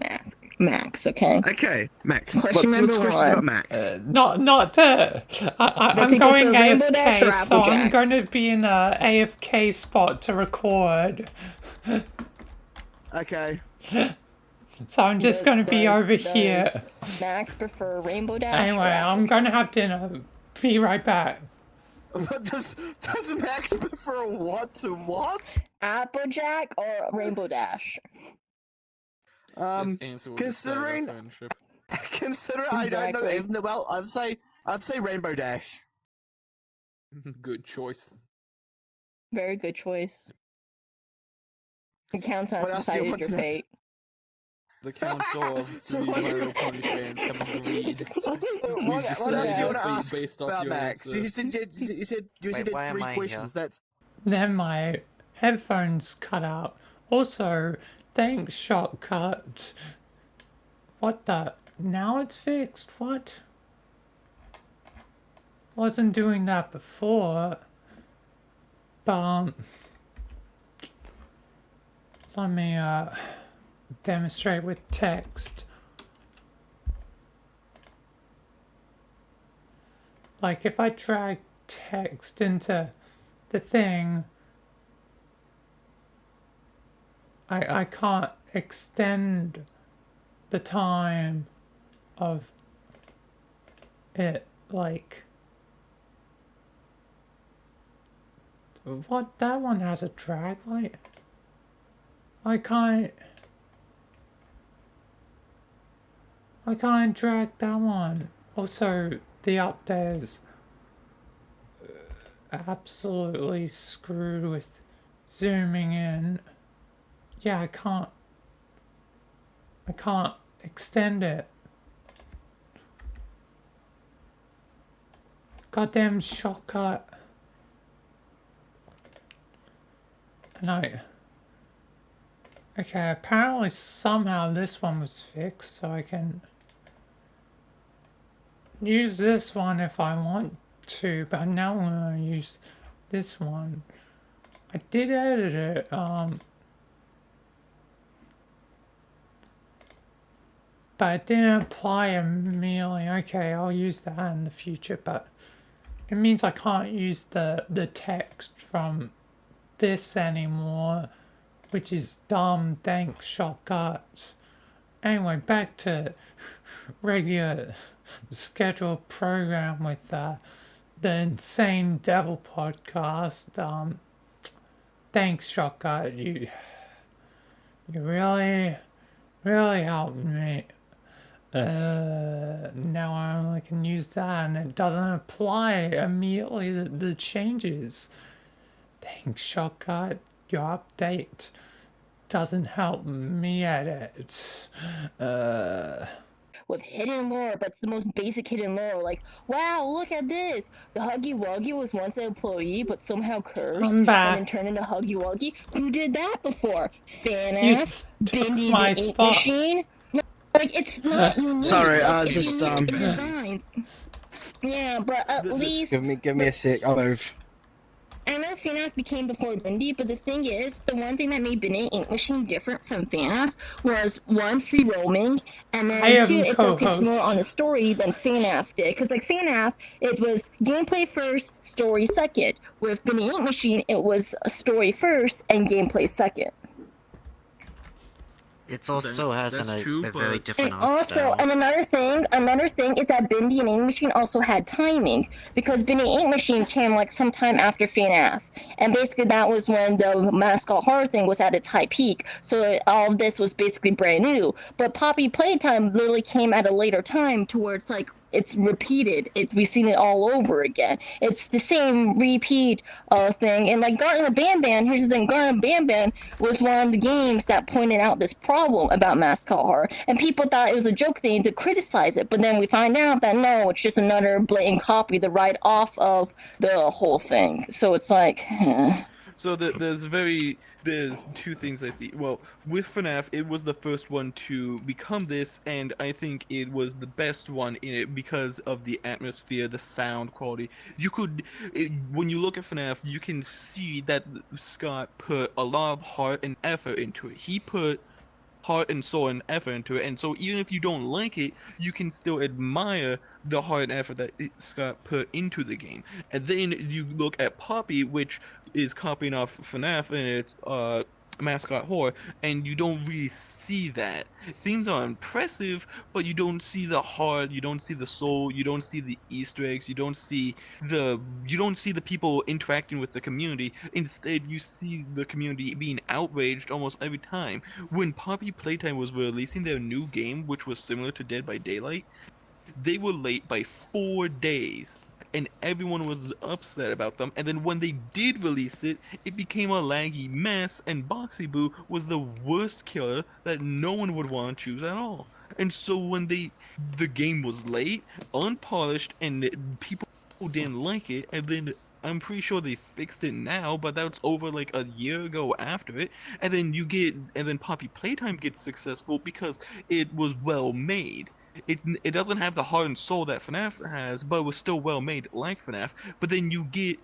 Max, okay? Okay, Max. Question what's number questions one. about Max? Not to. I'm he going prefer Rainbow Dash or AFK, so I'm Applejack? going to be in a AFK spot to record. Okay. So I'm just going to be over here. Max prefer Rainbow Dash? Anyway, or I'm going to have dinner. Be right back. What does Max prefer what to what? Applejack or Rainbow Dash? This answer will decide our considering- friendship. Consider I don't know Exactly. even well. I'd say Rainbow Dash. Good choice. Very good choice. The countdown What else do you decided want your to know? fate. The council of So three what- My Little Pony fans have agreed. What We've decided else do you your want to fate ask based off about your Max? answer. You said Wait, why am three I questions. here? That's Then my headphones cut out. Also, thanks, Shortcut. What the? Now it's fixed? What? Wasn't doing that before. Let me demonstrate with text. Like if I drag text into the thing, I can't extend the time of it, like What? That one has a drag light? I can't drag that one. Also, the upstairs absolutely screwed with zooming in. Yeah, I can't extend it. Goddamn shortcut. No. Okay, apparently somehow this one was fixed, so I can use this one if I want to, but now I'm gonna use this one. I did edit it, but it didn't apply immediately. Okay, I'll use that in the future, but it means I can't use the text from this anymore, which is dumb. Thanks, shortcuts. Anyway, back to regular scheduled program with the Insane Devil podcast. Thanks, shortcut. You really helped me. Now I only can use that, and it doesn't apply immediately the changes. Thanks, shortcut. Your update doesn't help me edit. With hidden lore, but it's the most basic hidden lore. Like, wow, look at this! The Huggy Wuggy was once an employee, but somehow cursed, I'm back. and then turned into Huggy Wuggy. Who did that before? You Fanass, took Bindi my the Ink spot. Machine. No, like, it's not unique. Sorry, It's just unique in designs. Yeah, but at least Give me a sec. I'll move. I know FNAF became before Bindi, but the thing is, the one thing that made Bindi Ink Machine different from FNAF was one, free roaming, and I then am two, it focused more co-host. on the story than FNAF did. Because like FNAF, it was gameplay first, story second. With Bindi Ink Machine, it was a story first and gameplay second. It also has That's true, a very but- different And art also, style. and another thing is that Bindi and Ink Machine also had timing, because Bindi Ink Machine came like sometime after FNAF, and basically that was when the mascot horror thing was at its high peak. So all of this was basically brand new. But Poppy Playtime literally came at a later time, to where it's like it's repeated. We've seen it all over again. It's the same repeat thing. And like Garten of Banban, here's the thing: Garten of Banban was one of the games that pointed out this problem about mascot horror, and people thought it was a joke thing to criticize it. But then we find out that no, it's just another blatant copy to write off of the whole thing. So it's like, So there's two things I see. Well, with FNAF, it was the first one to become this, and I think it was the best one in it because of the atmosphere, the sound quality. When you look at FNAF, you can see that Scott put a lot of heart and effort into it. He put heart and soul and effort into it, and so even if you don't like it, you can still admire the heart and effort that Scott put into the game. And then you look at Poppy, which is copying off FNAF and its mascot horror, and you don't really see that. Things are impressive, but you don't see the heart, you don't see the soul, you don't see the Easter eggs, you don't see the people interacting with the community. Instead, you see the community being outraged almost every time. When Poppy Playtime was releasing their new game, which was similar to Dead by Daylight, they were late by 4 days, and everyone was upset about them. And then when they did release it, it became a laggy mess, and Boxy Boo was the worst killer that no one would want to choose at all. And so when the game was late, unpolished, and people didn't like it, and then I'm pretty sure they fixed it now, but that's over like a year ago after it. And then Poppy Playtime gets successful because it was well made. It doesn't have the heart and soul that FNAF has, but it was still well made like FNAF. But then you get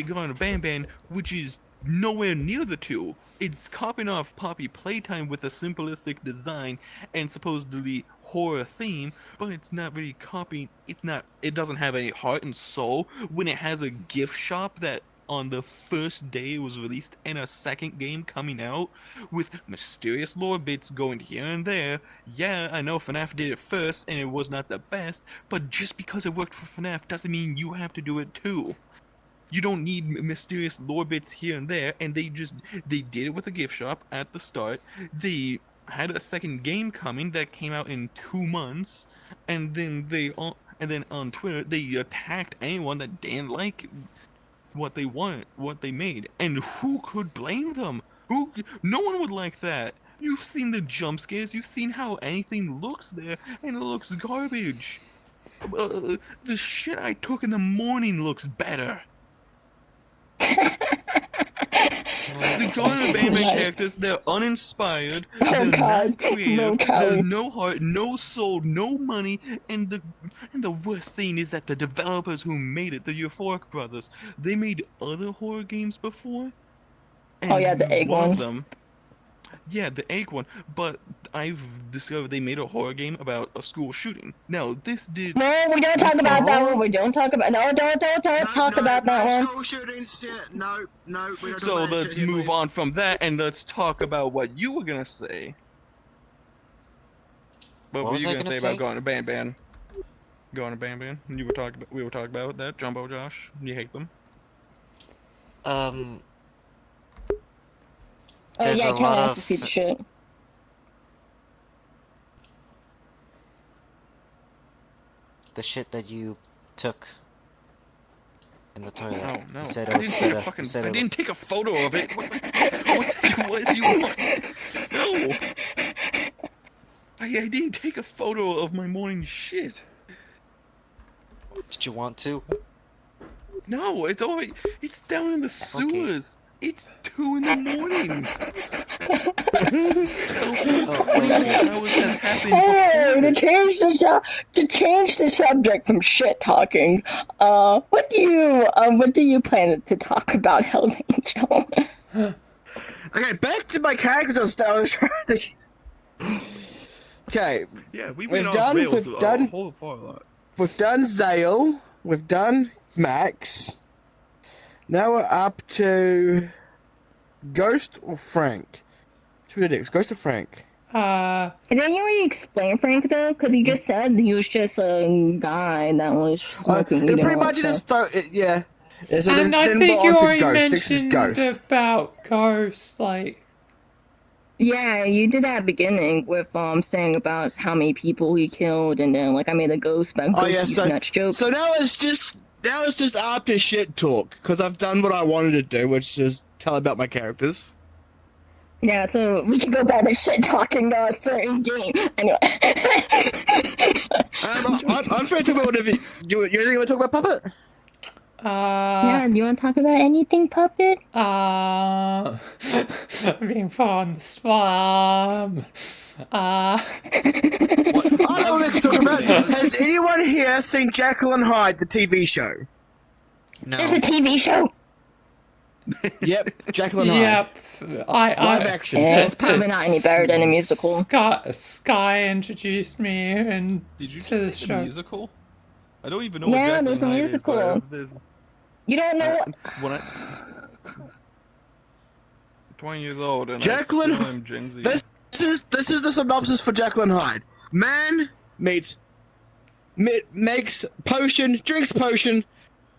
Garden of Banban, which is nowhere near the two. It's copying off Poppy Playtime with a simplistic design and supposedly horror theme, but it's not really copying. It doesn't have any heart and soul when it has a gift shop that on the first day it was released, and a second game coming out with mysterious lore bits going here and there. Yeah, I know FNAF did it first and it was not the best, but just because it worked for FNAF doesn't mean you have to do it too. You don't need mysterious lore bits here and there, and they did it with a gift shop at the start. They had a second game coming that came out in 2 months, and then on Twitter they attacked anyone that didn't like what they made. And who could blame them? No one would like that. You've seen the jump scares, you've seen how anything looks there, and it looks garbage. The shit I took in the morning looks better. The Gone and Bang Bang characters, they're uninspired, they're not creative, there's no heart, no soul, no money, and the worst thing is that the developers who made it, the Euphoric Brothers, they made other horror games before. And Oh yeah, the egg one one. of them, yeah, the egg one, but I've discovered they made a horror game about a school shooting. Now, this did... No, we don't talk about that one. We don't talk about. No, don't talk about that one. School shootings, yeah, no, we don't. So let's move on from that and let's talk about what you were gonna say. What were was you I gonna gonna say about say? Gone to Ban Ban? Gone to Ban Ban? We were talking about that. Jumbo Josh, you hate them? Oh There's yeah, a Ken lot has of- to see the shit. The shit that you took in the toilet. Oh no! You said it I was didn't take a better. fucking. You said I it didn't take a photo of it. What do you want? No. I didn't take a photo of my morning shit. Did you want to? No, it's already. It's down in the sewers. It's 2 in the morning. The whole 24 hours has happened Hey, before this. to change the subject from shit talking, what do you plan to talk about, Hell's Angel? Okay, back to my characters. I was trying to. Okay, Yeah, we We've went off done- rails we've a done- whole far lot. we've done Zale, we've done Max. Now we're up to Ghost or Frank. Should we do next? Ghost or Frank? And then you already explained Frank though, because you just said he was just a guy that was smoking weed It and pretty all much that just stuff. yeah. Yeah, so And I then think we're you on to already Ghost. This is mentioned Ghost. about ghosts, like... Yeah, you did that at the beginning with saying about how many people he killed, and then like I made a ghost about Oh, ghost yeah, using that joke. So now it's just after shit talk because I've done what I wanted to do, which is tell about my characters. Yeah, so we can go back to shit talking certain game. Anyway. I'm free to talk about whatever you think want to talk about Puppet. Yeah, do you want to talk about anything, Puppet? Being put on the spot. I know what we can talk about. Has anyone here seen Jekyll and Hyde, the TV show? There's a No. TV show. Yep, Jekyll and Hyde. Yep. Live action. Yeah, it's probably not any better than a musical. Sky introduced me and Did you to just the say show. the musical? I don't even know Yeah, what Jekyll there's and a Hyde musical. Is, but there's, You don't know what? when I 20 years old and Jekyll I and still am Gen Z. This is the synopsis for Jekyll and Hyde. Man makes potion, drinks potion,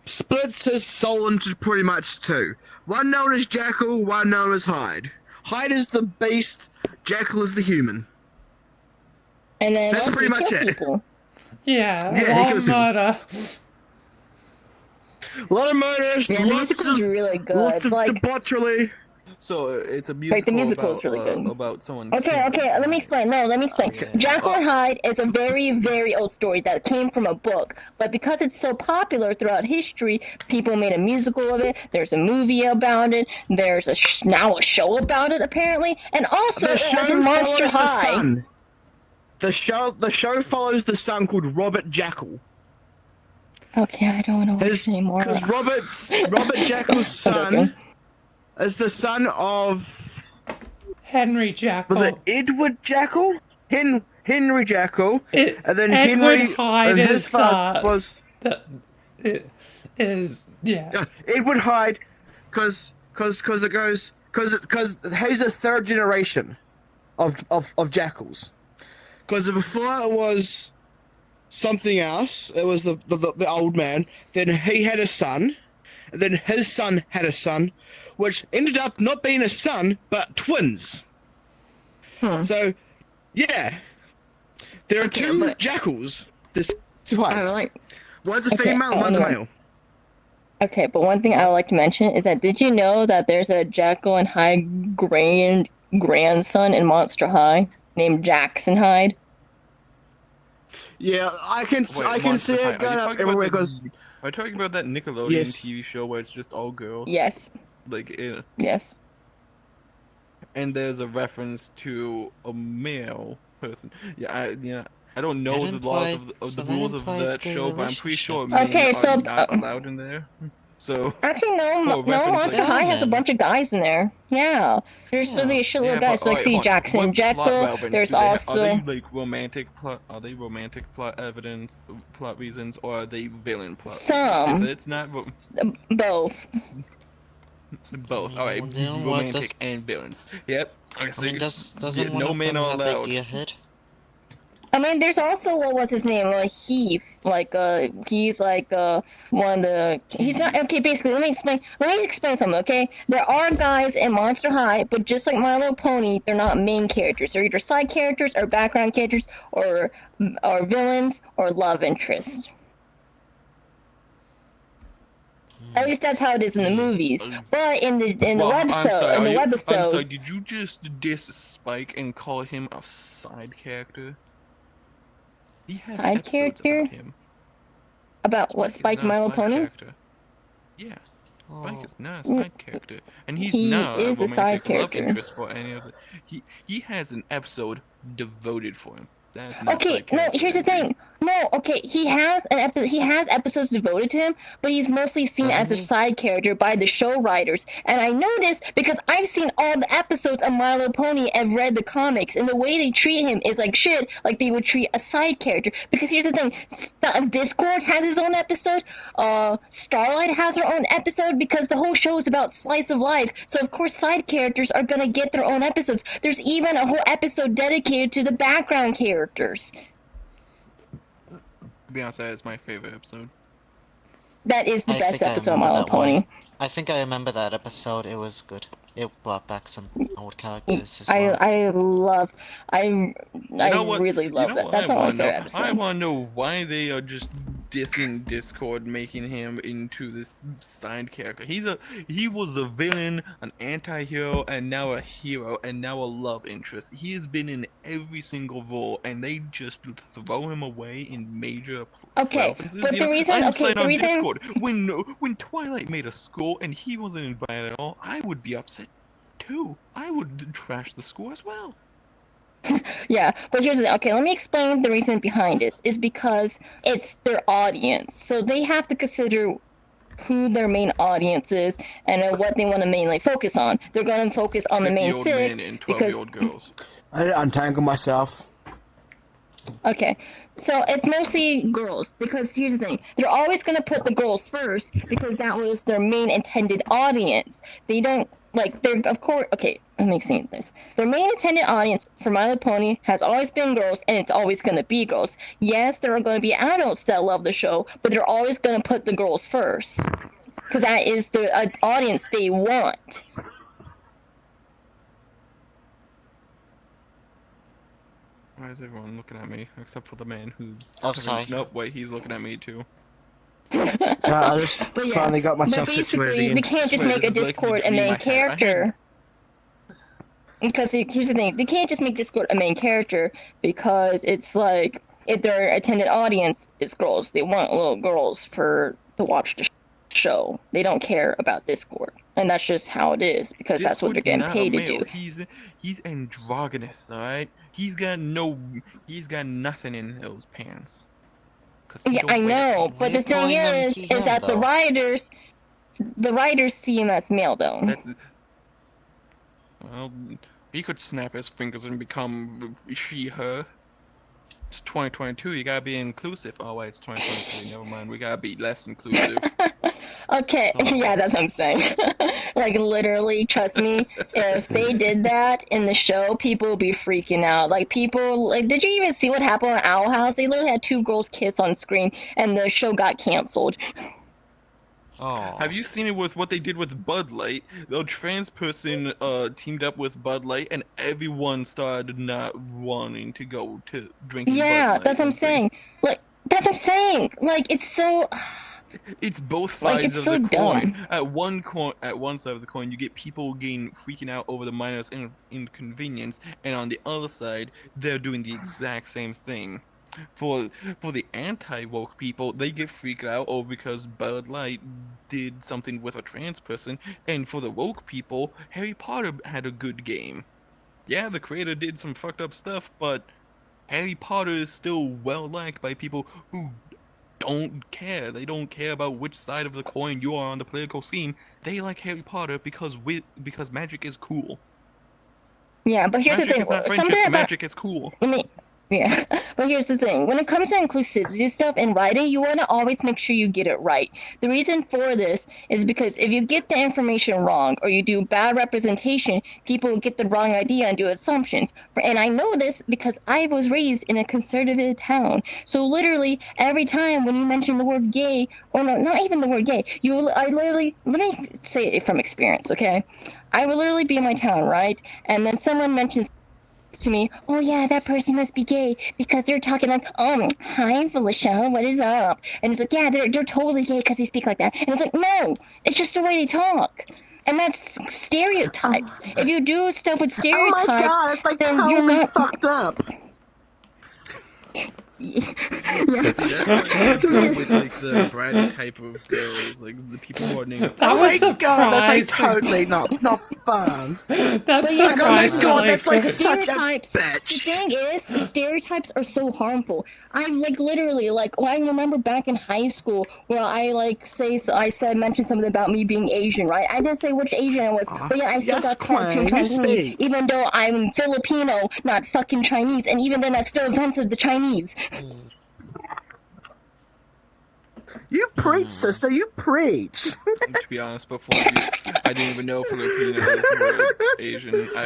splits his soul into pretty much 2. One known as Jekyll, one known as Hyde. Hyde is the beast, Jekyll is the human. And then That's also pretty you much kill it. people. Yeah, Yeah, he a lot kills of people. murder. A lot of murders, Yeah, the lots musical's of, really good. lots It's of like, debauchery. So it's a Like, the musical, musical is really good. about someone. okay, let me explain. No, let me explain. Okay. Jekyll and Hyde is a very, very old story that came from a book. But because it's so popular throughout history, people made a musical of it. There's a movie about it. There's now a show about it, apparently. And also, The it show has a Monster follows the High. son. The show follows the son called Robert Jekyll. Okay, I don't want to watch it anymore. Because Robert Jekyll's son Okay. is the son of, Henry Jekyll. was it Edward Jekyll? Henry Jekyll. And then Edward Henry Hyde and his is, father was it is, yeah. Edward Hyde, because he's a third generation of Jekylls. Because before it was something else, it was the old man. Then he had a son, and then his son had a son, which ended up not being a son, but twins. So, yeah. There are Okay, two but- jackals. There's two I heights. would like. One's a Okay, female, one's a anyway. male. Okay, but one thing I would like to mention is that did you know that there's a Jekyll and Hyde grandson in Monster High named Jackson Hyde? Yeah, I can Wait, see Monster High. it going up Are you everywhere talking because about are you talking about that Nickelodeon Yes. TV show where it's just all girls? Yes. Like, Yes. and there's a reference to a male person. I don't know That the laws implied- of so the that rules of implies that gay show, but I'm pretty sure relationship. men Okay, are so, not allowed in there. So, Actually, no. Oh, reference Monster like- High has a Yeah, bunch of guys in there. Yeah. There's Yeah. literally a shitload of guys. but, Like, alright, see, hold on. Jackson, What plot Jekyll. relevance There's do they also. Are they like romantic plot? Are they romantic plot evidence, plot reasons, or are they villain plot? Some. Reasons? If it's not Both. both, all right, Then what romantic and villains. Yep. I mean, doesn't Yeah, one no of men them are have allowed. a gearhead? I mean, there's also what was his name? Heath. He's one of the. He's not okay. Basically, let me explain something. Okay, there are guys in Monster High, but just like My Little Pony, they're not main characters. They're either side characters or background characters or villains or love interest. At least that's how it is in the movies. But in the webisodes, I'm sorry. Did you just diss Spike and call him a side character? He has Side episodes character? about him. About what is Spike not a My Little side Pony? Character. Yeah, Spike Oh, is not a side character, and he's He not is a a side romantic love character. interest for any of the. He has an episode devoted for him. That's not Okay, side no, character here's the energy. thing. No, okay, he has episodes devoted to him, but he's mostly seen as a Doesn't he? side character by the show writers. And I know this because I've seen all the episodes of My Little Pony and read the comics, and the way they treat him is like shit, like they would treat a side character. Because here's the thing, Discord has his own episode, Starlight has her own episode, because the whole show is about slice of life. So of course side characters are gonna get their own episodes. There's even a whole episode dedicated to the background characters. To be honest, that is my favorite episode. That is the I best think I episode of My remember Little that one. Pony. I think I remember that episode. It was good. It brought back some old characters as well. I know what? really You love know that. what That's I not my wanna know? favorite I episode. want to know why they are just dissing Discord, making him into this side character. He was a villain, an anti-hero, and now a hero, and now a love interest. He has been in every single role, and they just throw him away in major Okay, references. but You the know, reason- I'm okay, saying the on reason- Discord, when Twilight made a school and he wasn't invited at all, I would be upset too. I would trash the school as well. Yeah, but here's the thing. Okay, let me explain the reason behind this. Is because it's their audience, so they have to consider who their main audience is and what they want to mainly focus on. They're going to focus on the main 50-year-old six men and because 12-year-old girls. I didn't untangle myself. okay, so it's mostly girls because here's the thing: they're always going to put the girls first because that was their main intended audience. They don't like they're of course okay. Let me explain this. Their main intended audience for My Little Pony has always been girls, and it's always going to be girls. Yes, there are going to be adults that love the show, but they're always going to put the girls first because that is the audience they want. Why is everyone looking at me except for the man who's? Oh, sorry. Nope, wait, he's looking at me too. I just But yeah, finally got but myself situated basically, again. they can't just Swear, make a this is like Discord a between my main head. I had- character. Because here's the thing, they can't just make Discord a main character because it's like if their intended audience is girls, they want little girls to watch the show. They don't care about Discord, and that's just how it is because that's what they're Discord's getting not a paid to male. do. He's androgynous, all right. He's got nothing in those pants. 'Cause he Yeah, don't I wear know, pants. but the You're thing calling them is to him, that though. the writers see him as male though. That's, well, he could snap his fingers and become she, her. It's 2022. You gotta be inclusive. Oh wait, it's 2023. Never mind. We gotta be less inclusive. Okay, Oh. yeah, that's what I'm saying. Like, literally, trust me, if they did that in the show, people would be freaking out. Like, did you even see what happened on Owl House? They literally had two girls kiss on screen, and the show got canceled. Oh. Have you seen it with what they did with Bud Light? The trans person teamed up with Bud Light, and everyone started not wanting to go to drinking Bud Yeah, Light. that's what I'm saying. Like, that's what I'm saying. Like, it's so. It's both Like, sides it's of so the coin. dumb. At one side of the coin, you get people freaking out over the minus inconvenience, and on the other side, they're doing the exact same thing. For the anti-woke people, they get freaked out over because Bud Light did something with a trans person, and for the woke people, Harry Potter had a good game. Yeah, the creator did some fucked up stuff, but Harry Potter is still well liked by people who don't care. They don't care about which side of the coin you are on the political scene. They like Harry Potter because magic is cool. Yeah, but here's Magic the thing. is not friendship. Something about. Magic is cool. I mean, yeah, but here's the thing. When it comes to inclusivity stuff in writing, you want to always make sure you get it right. The reason for this is because if you get the information wrong or you do bad representation, people get the wrong idea and do assumptions. And I know this because I was raised in a conservative town. So literally every time when you mention the word gay, or no, not even the word gay, let me say it from experience, okay? I will literally be in my town, right? And then someone mentions to me, oh yeah, that person must be gay because they're talking like, oh, hi Felicia, what is up? And it's like, yeah, they're totally gay because they speak like that. And it's like, no, it's just the way they talk. And that's stereotypes. If you do stuff with Oh my stereotypes, god, it's like then you're totally not. fucked up. Yeah. See, that's why with like the brat type of girls, like the people who are named. That Oh was my god, that's like surprising. totally not fun. That's But yeah, Oh my surprising. god, that's like but such a stereotypes. The bitch. thing is, stereotypes are so harmful. I like literally like I remember back in high school where I mentioned something about me being Asian, right? I didn't say which Asian I was, but yeah, I still Yes, got called Quang, you Chinese, speak. even though I'm Filipino, not fucking Chinese, and even then that's still offensive to Chinese. You preach, sister, you preach. To be honest, I didn't even know Filipinos were Asian. I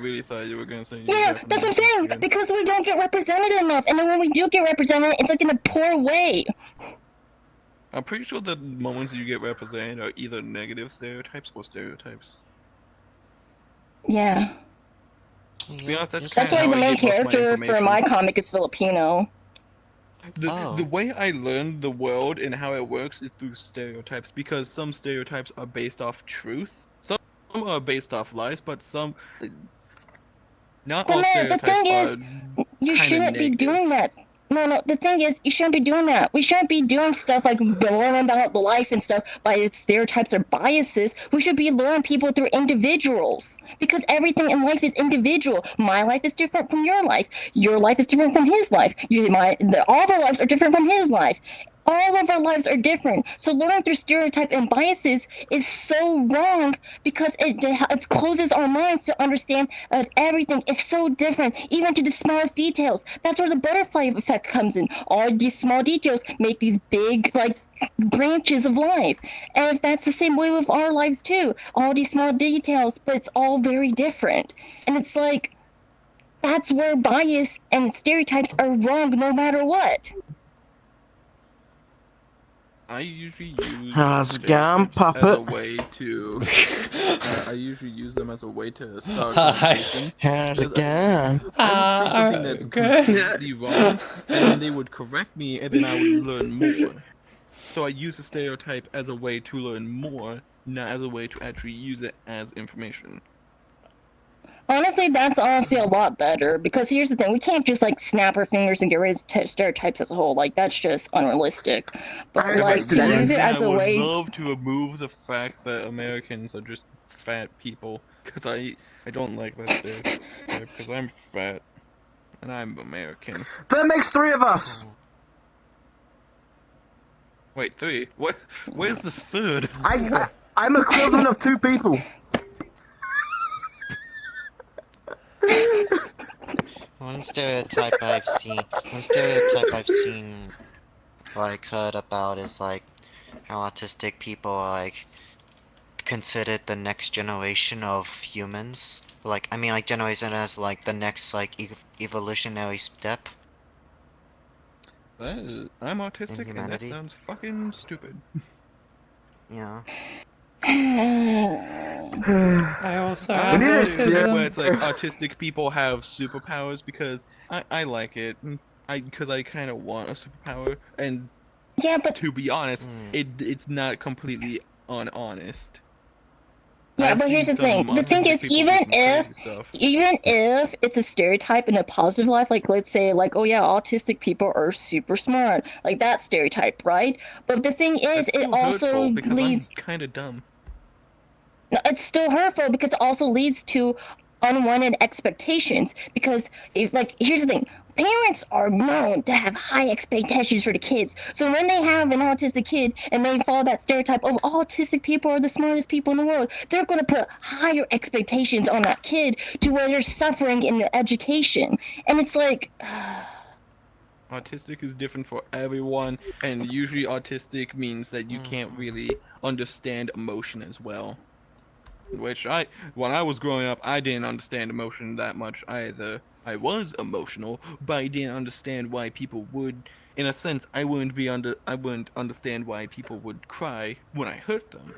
really thought you were gonna say Yeah, Japanese. that's what I'm saying. Yeah. Because we don't get represented enough, and then when we do get represented, it's like in a poor way. I'm pretty sure the moments you get represented are either negative stereotypes or stereotypes. Yeah. To be honest, that's That's kinda why how the I main get most of my character for information. my comic is Filipino. The way I learned the world and how it works is through stereotypes, because some stereotypes are based off truth, some are based off lies, but not But all man, the stereotypes thing are is, you kinda shouldn't be negative. doing that. No, the thing is, you shouldn't be doing that. We shouldn't be doing stuff like learning about the life and stuff by stereotypes or biases. We should be learning people through individuals. Because everything in life is individual. My life is different from your life. Your life is different from his life. All of our lives are different from his life. All of our lives are different. So learning through stereotype and biases is so wrong because it closes our minds to understand everything is so different, even to the smallest details. That's where the butterfly effect comes in. All these small details make these big, like, branches of life. And if that's the same way with our lives too, all these small details, but it's all very different. And it's like, that's where bias and stereotypes are wrong no matter what. I usually use How's it going, stereotypes as a puppet? way to. I usually use them as a way to start a Hi. conversation. How's it going? I would say something that's Good. completely wrong, and then they would correct me, and then I would learn more. So I use the stereotype as a way to learn more, not as a way to actually use it as information. Honestly, that's honestly a lot better because here's the thing: we can't just like snap our fingers and get rid of stereotypes as a whole. Like that's just unrealistic. But I like understand. to use it And as I a would way, love to remove the fact that Americans are just fat people, because I don't like that stereotype, because I'm fat, and I'm American. That makes 3 of us. Wait, 3? What? Where's the third? I'm equivalent of 2 people. One stereotype I've seen, like, heard about is, like, how autistic people are, like, considered the next generation of humans. Like, I mean, like, generation as, like, the next, like, evolutionary step. I'm autistic, and that humanity. sounds fucking stupid. Yeah. I also I have need to like sit- where autism. it's like autistic people have superpowers because I like it. Because I kind of want a superpower, and Yeah, but to be honest, Mm. it's not completely unhonest. yeah, I've but here's seen the thing. some The thing autistic is, people do some crazy stuff. even if it's a stereotype in a positive life, like let's say, like, oh yeah, autistic people are super smart, like that stereotype, right? But the thing is, That's it still hurtful also because I'm leads. kind of dumb. No, it's still hurtful because it also leads to unwanted expectations. Because if, like, here's the thing. Parents are known to have high expectations for the kids. So when they have an autistic kid and they follow that stereotype of autistic people are the smartest people in the world, they're going to put higher expectations on that kid to where they're suffering in their education. And it's like, Autistic is different for everyone, and usually autistic means that you can't Mm. really understand emotion as well. Which when I was growing up, I didn't understand emotion that much either. I was emotional, but I didn't understand why people would. In a sense, I wouldn't understand why people would cry when I hurt them.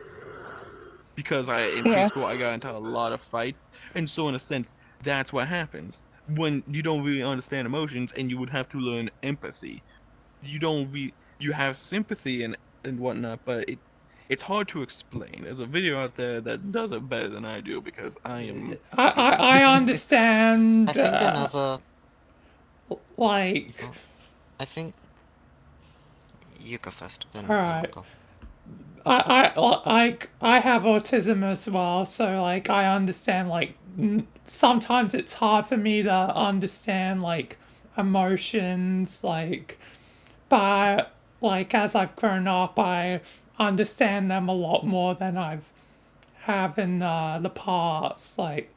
Because in yeah. preschool I got into a lot of fights, and so in a sense, that's what happens when you don't really understand emotions, and you would have to learn empathy. You have sympathy and whatnot, but it's hard to explain. There's a video out there that does it better than I do because I am stupid. I I understand, think another. like, Oh, I think you go first, then I will alright. go. I have autism as well, so like I understand like sometimes it's hard for me to understand like emotions, like, but like as I've grown up, I understand them a lot more than I've have in the past. Like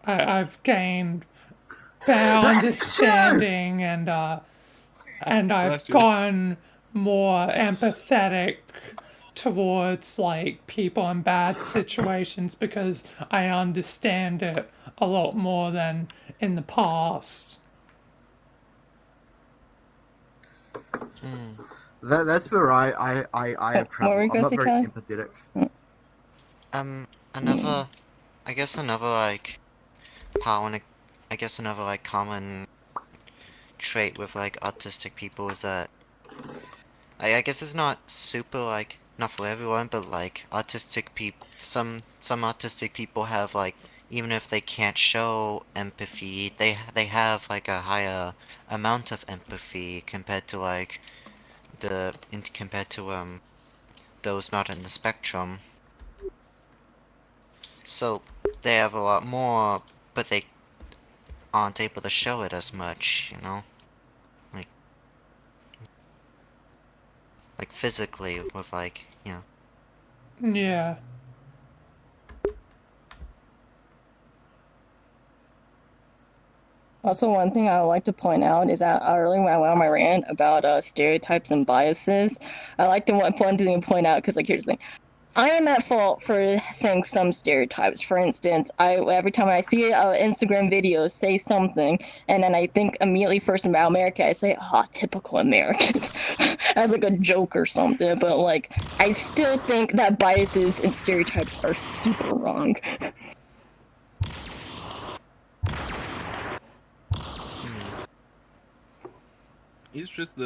I've gained better understanding and I've Bless you. gotten more empathetic towards like people in bad situations because I understand it a lot more than in the past. Mm. That's where I have What were trouble. you I'm going to not say, very Kelly? empathetic. Mm. Another. I guess another like how I guess another like common trait with like autistic people is that I guess it's not super like not for everyone, but like autistic people, some autistic people have like even if they can't show empathy, they have like a higher amount of empathy compared to like compared to those not in the spectrum. So they have a lot more, but they aren't able to show it as much, you know, like physically with like Yeah. Also, one thing I would like to point out is that earlier when I went on my rant about stereotypes and biases, I like to one thing to point out because, like, here's the thing: I am at fault for saying some stereotypes. For instance, I every time I see an Instagram video say something, and then I think immediately first about America, I say, "Ah, typical Americans," as like a joke or something. But like, I still think that biases and stereotypes are super wrong. hmm, It's just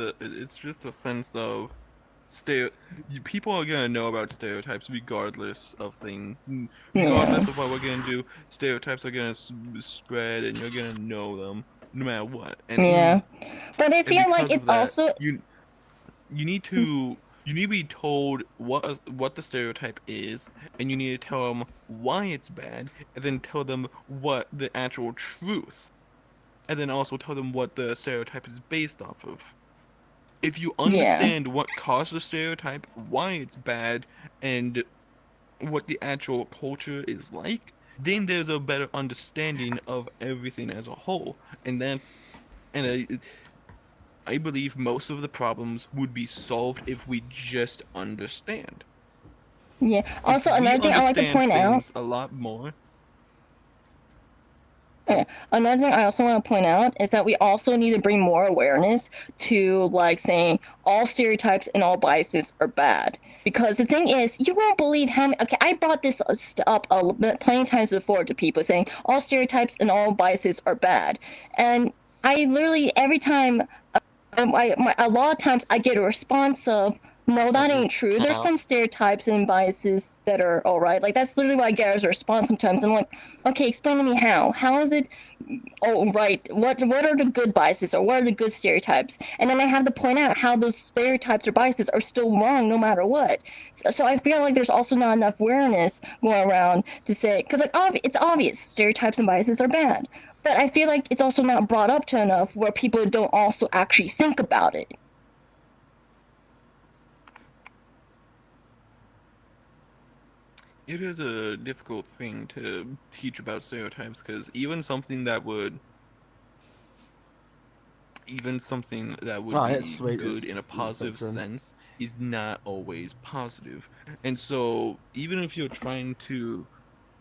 a sense of people are gonna know about stereotypes regardless of things. Yeah, Regardless of what we're gonna do, stereotypes are gonna spread, and you're gonna know them no matter what. yeah. But I And feel like because it's of that, also you need to be told what the stereotype is, and you need to tell them why it's bad, and then tell them what the actual truth, and then also tell them what the stereotype is based off of. If you yeah. understand what caused the stereotype, why it's bad, and what the actual culture is like, then there's a better understanding of everything as a whole. And I believe most of the problems would be solved if we just understand. Yeah. If Also, we another thing I like to understand point out. things a lot more, Another thing I also want to point out is that we also need to bring more awareness to like saying all stereotypes and all biases are bad. Because the thing is, you won't believe how many. Okay, I brought this up plenty of times before to people saying all stereotypes and all biases are bad, and I literally every time, a lot of times I get a response of, no, that ain't true. Cut There's out. some stereotypes and biases that are all right. Like that's literally what I get as a response sometimes. I'm like, okay, explain to me how. How is it? Oh, right. What are the good biases or what are the good stereotypes? And then I have to point out how those stereotypes or biases are still wrong no matter what. So I feel like there's also not enough awareness going around to say, because like it's obvious stereotypes and biases are bad. But I feel like it's also not brought up to enough where people don't also actually think about it. It is a difficult thing to teach about stereotypes because even something that would Oh, be that's sweet. good in a positive sense is not always positive. And so even if you're trying to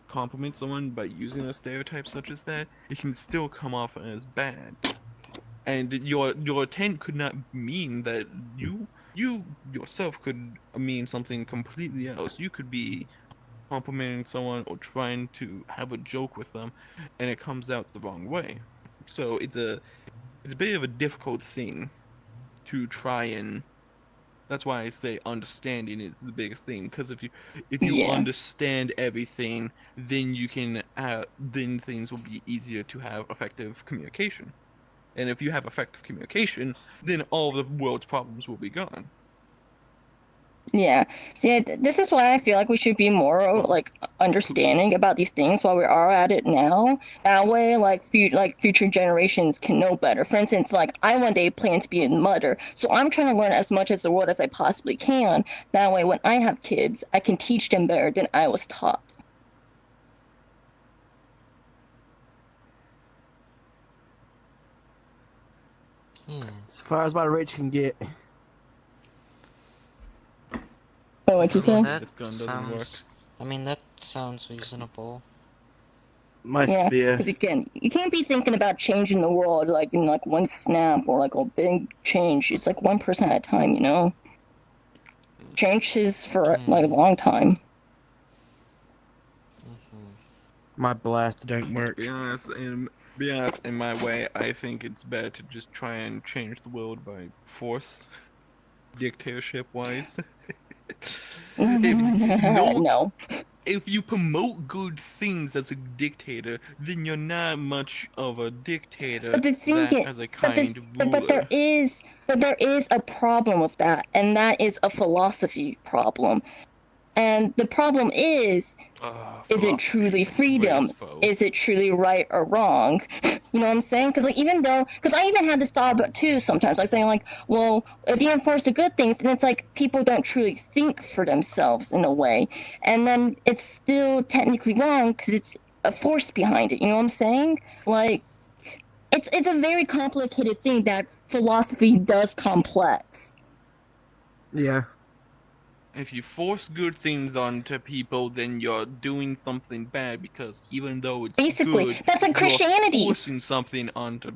compliment someone by using a stereotype such as that, it can still come off as bad. And your intent could not mean that you yourself could mean something completely else. You could be complimenting someone or trying to have a joke with them, and it comes out the wrong way. So it's a bit of a difficult thing to try and. That's why I say understanding is the biggest thing. Because if you Yeah. understand everything, then you can then things will be easier to have effective communication. And if you have effective communication, then all the world's problems will be gone. Yeah. See, this is why I feel like we should be more like understanding about these things while we are at it now. That way, like future generations can know better. For instance, like I one day plan to be a mother, so I'm trying to learn as much as the world as I possibly can. That way, when I have kids, I can teach them better than I was taught. As far as my reach can get. Oh, what you say? That this gun doesn't work. I mean, that sounds reasonable. My Yeah, spear. because again, you can't be thinking about changing the world like in like one snap or like a big change. It's like 1% at a time, you know. Change is for like a long time. My blast don't work. Be honest, in my way, I think it's better to just try and change the world by force, dictatorship-wise. No. If you promote good things as a dictator, then you're not much of a dictator But the thing is, as a kind ruler. but there is a problem with that, and that is a philosophy problem. And the problem is it truly freedom? Is it truly right or wrong? You know what I'm saying? Because like because I even had this thought about too sometimes, like saying like, well, if you enforce the good things, then it's like people don't truly think for themselves in a way, and then it's still technically wrong because it's a force behind it. You know what I'm saying? Like, it's a very complicated thing that philosophy does complex. Yeah. If you force good things onto people, then you're doing something bad because even though it's basically good, that's like Christianity. You're forcing something onto.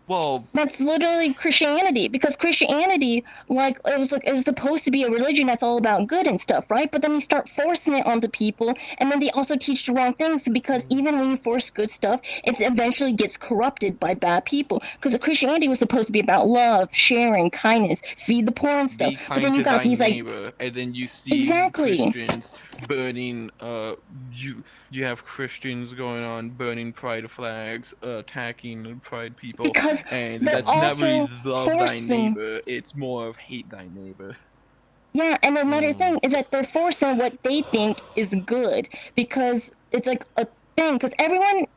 Well, that's literally Christianity, because Christianity, like it was supposed to be a religion that's all about good and stuff, right? But then you start forcing it onto people, and then they also teach the wrong things, because even when you force good stuff, it eventually gets corrupted by bad people. Because Christianity was supposed to be about love, sharing, kindness, feed the poor and stuff. Be kind but then you to got thy these neighbor, like and then you see Christians burning. You have Christians going on burning pride flags, attacking pride people, because and that's not really love thy neighbor. It's more of hate thy neighbor. Yeah, and another thing is that they're forcing what they think is good, because it's like a thing. Because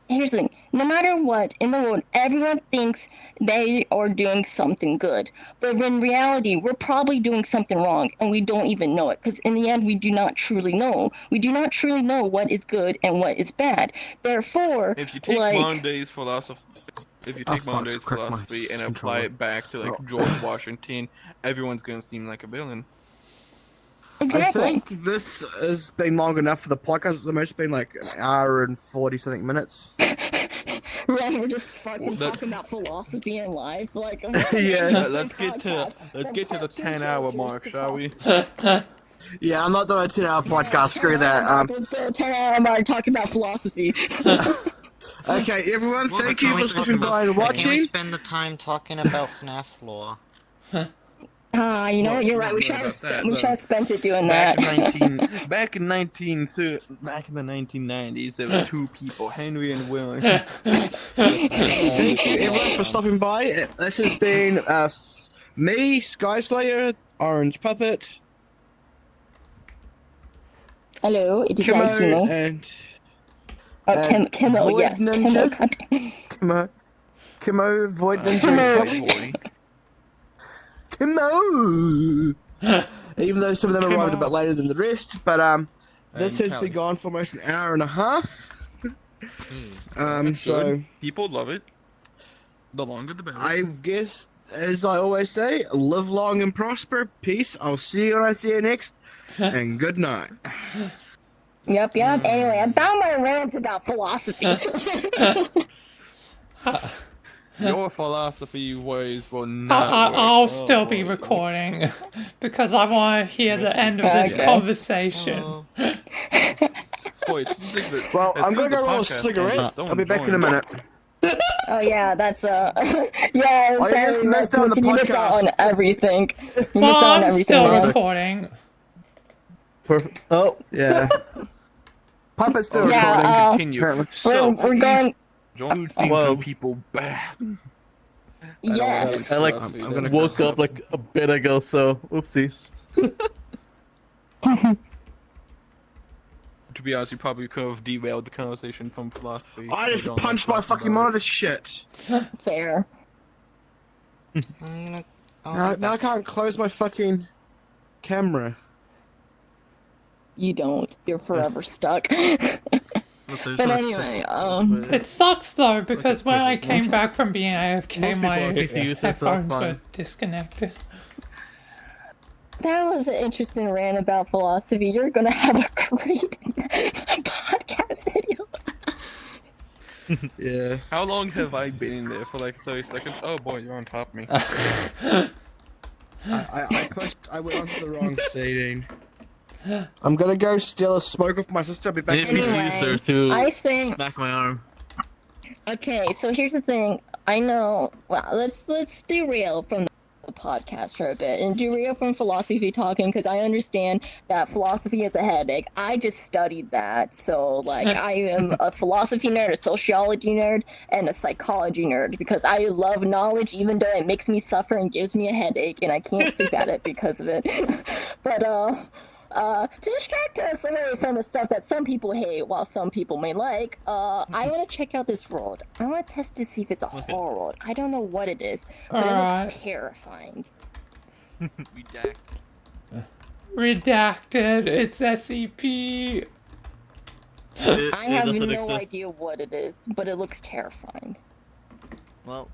here's the thing: no matter what in the world, everyone thinks they are doing something good, but in reality, we're probably doing something wrong, and we don't even know it. Because in the end, we do not truly know. We do not truly know what is good and what is bad. Therefore, if you take Monday's philosophy. If you take Monday's philosophy and apply it back to like George Washington, everyone's gonna seem like a villain. Exactly. I think this has been long enough for the podcast. It's almost been like an hour and 40 something minutes. Yeah, we're just fucking Well, that- talking about philosophy and life. Like, what an Yeah. interesting Let's get to podcast. let's From get to the cartoon 10-hour characters mark, to shall we? Yeah, I'm not doing a 10-hour podcast. Screw that. Let's go 10-hour mark talking about philosophy. Okay, everyone, Well, thank can you we for talk stopping by and Can we watching. spend the time talking about FNAF lore? You know Well, what? You're right. We not should have about that, we should though. have spent it doing Back that. in back in the 1990s, there was two people, Henry and Willie. Thank you, everyone, for stopping by. This has been me, Sky Slayer, Orange Puppet, Hello, it is Kimo, Kimo. and Kimo, Void yes. Ninja. Kimo, Void Ninja, Kimo. Even though some of them arrived a bit later than the rest, but this has Callie. been gone for almost an hour and a half. So Good. People love it. The longer the better. I guess, as I always say, live long and prosper. Peace. I'll see you when I see you next. And good night. Yep. Anyway, about my rant about philosophy. Your philosophy ways will not work. I'll Oh, still be boy. recording because I want to hear the end of this Okay. conversation. Oh, Boy, it seems like the, Well, as I'm soon gonna as the go roll a podcast cigarette. ends, I'll be back in a someone minute. Oh yeah, that's yeah. I just Sorry, missed out on the you missed out on podcast. everything. You missed Well, out on I'm everything, still man. recording. Perfect. Oh, yeah. Puppet's still Yeah, recording. continue. apparently. So, We're going. Don't think Well- people bad. Yes. I like I'm gonna woke up like a bit ago, so oopsies. To be honest, you probably could have derailed the conversation from philosophy. I just Don't like punched my talking fucking about monitor it. shit. Fair. I'm Now, gonna. now I can't close my fucking camera. You don't. You're forever stuck. But anyway, It sucks though because when I came back from being AFK, Most people my on PC use this, so it's headphones were fine. disconnected. that was an interesting rant about philosophy. You're gonna have a great podcast video. Yeah. How long have I been in there? For like 30 seconds? Oh boy, you're on top of me. I went onto the wrong seating. I'm gonna go steal a smoke off my sister. I'll be back. Maybe Anyway, PC user to I think. smack my arm. Okay, so here's the thing. I know. Well, let's derail from the podcast for a bit and derail from philosophy talking because I understand that philosophy is a headache. I just studied that, so like I am a philosophy nerd, a sociology nerd, and a psychology nerd because I love knowledge, even though it makes me suffer and gives me a headache, and I can't sleep at it because of it. But to distract us away from the stuff that some people hate while some people may like, I want to check out this world. I want to test to see if it's a horror world. I don't know what it is, but it Alright. looks terrifying. Redact. Redacted. It's SCP. I have doesn't no exist. idea what it is, but it looks terrifying. Well,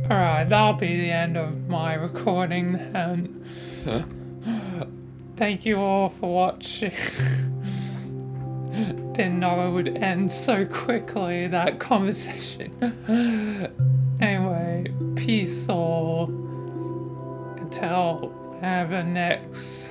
Alright, that'll be the end of my recording then. Thank you all for watching. Didn't know it would end so quickly, that conversation. Anyway, peace all. Until I have a next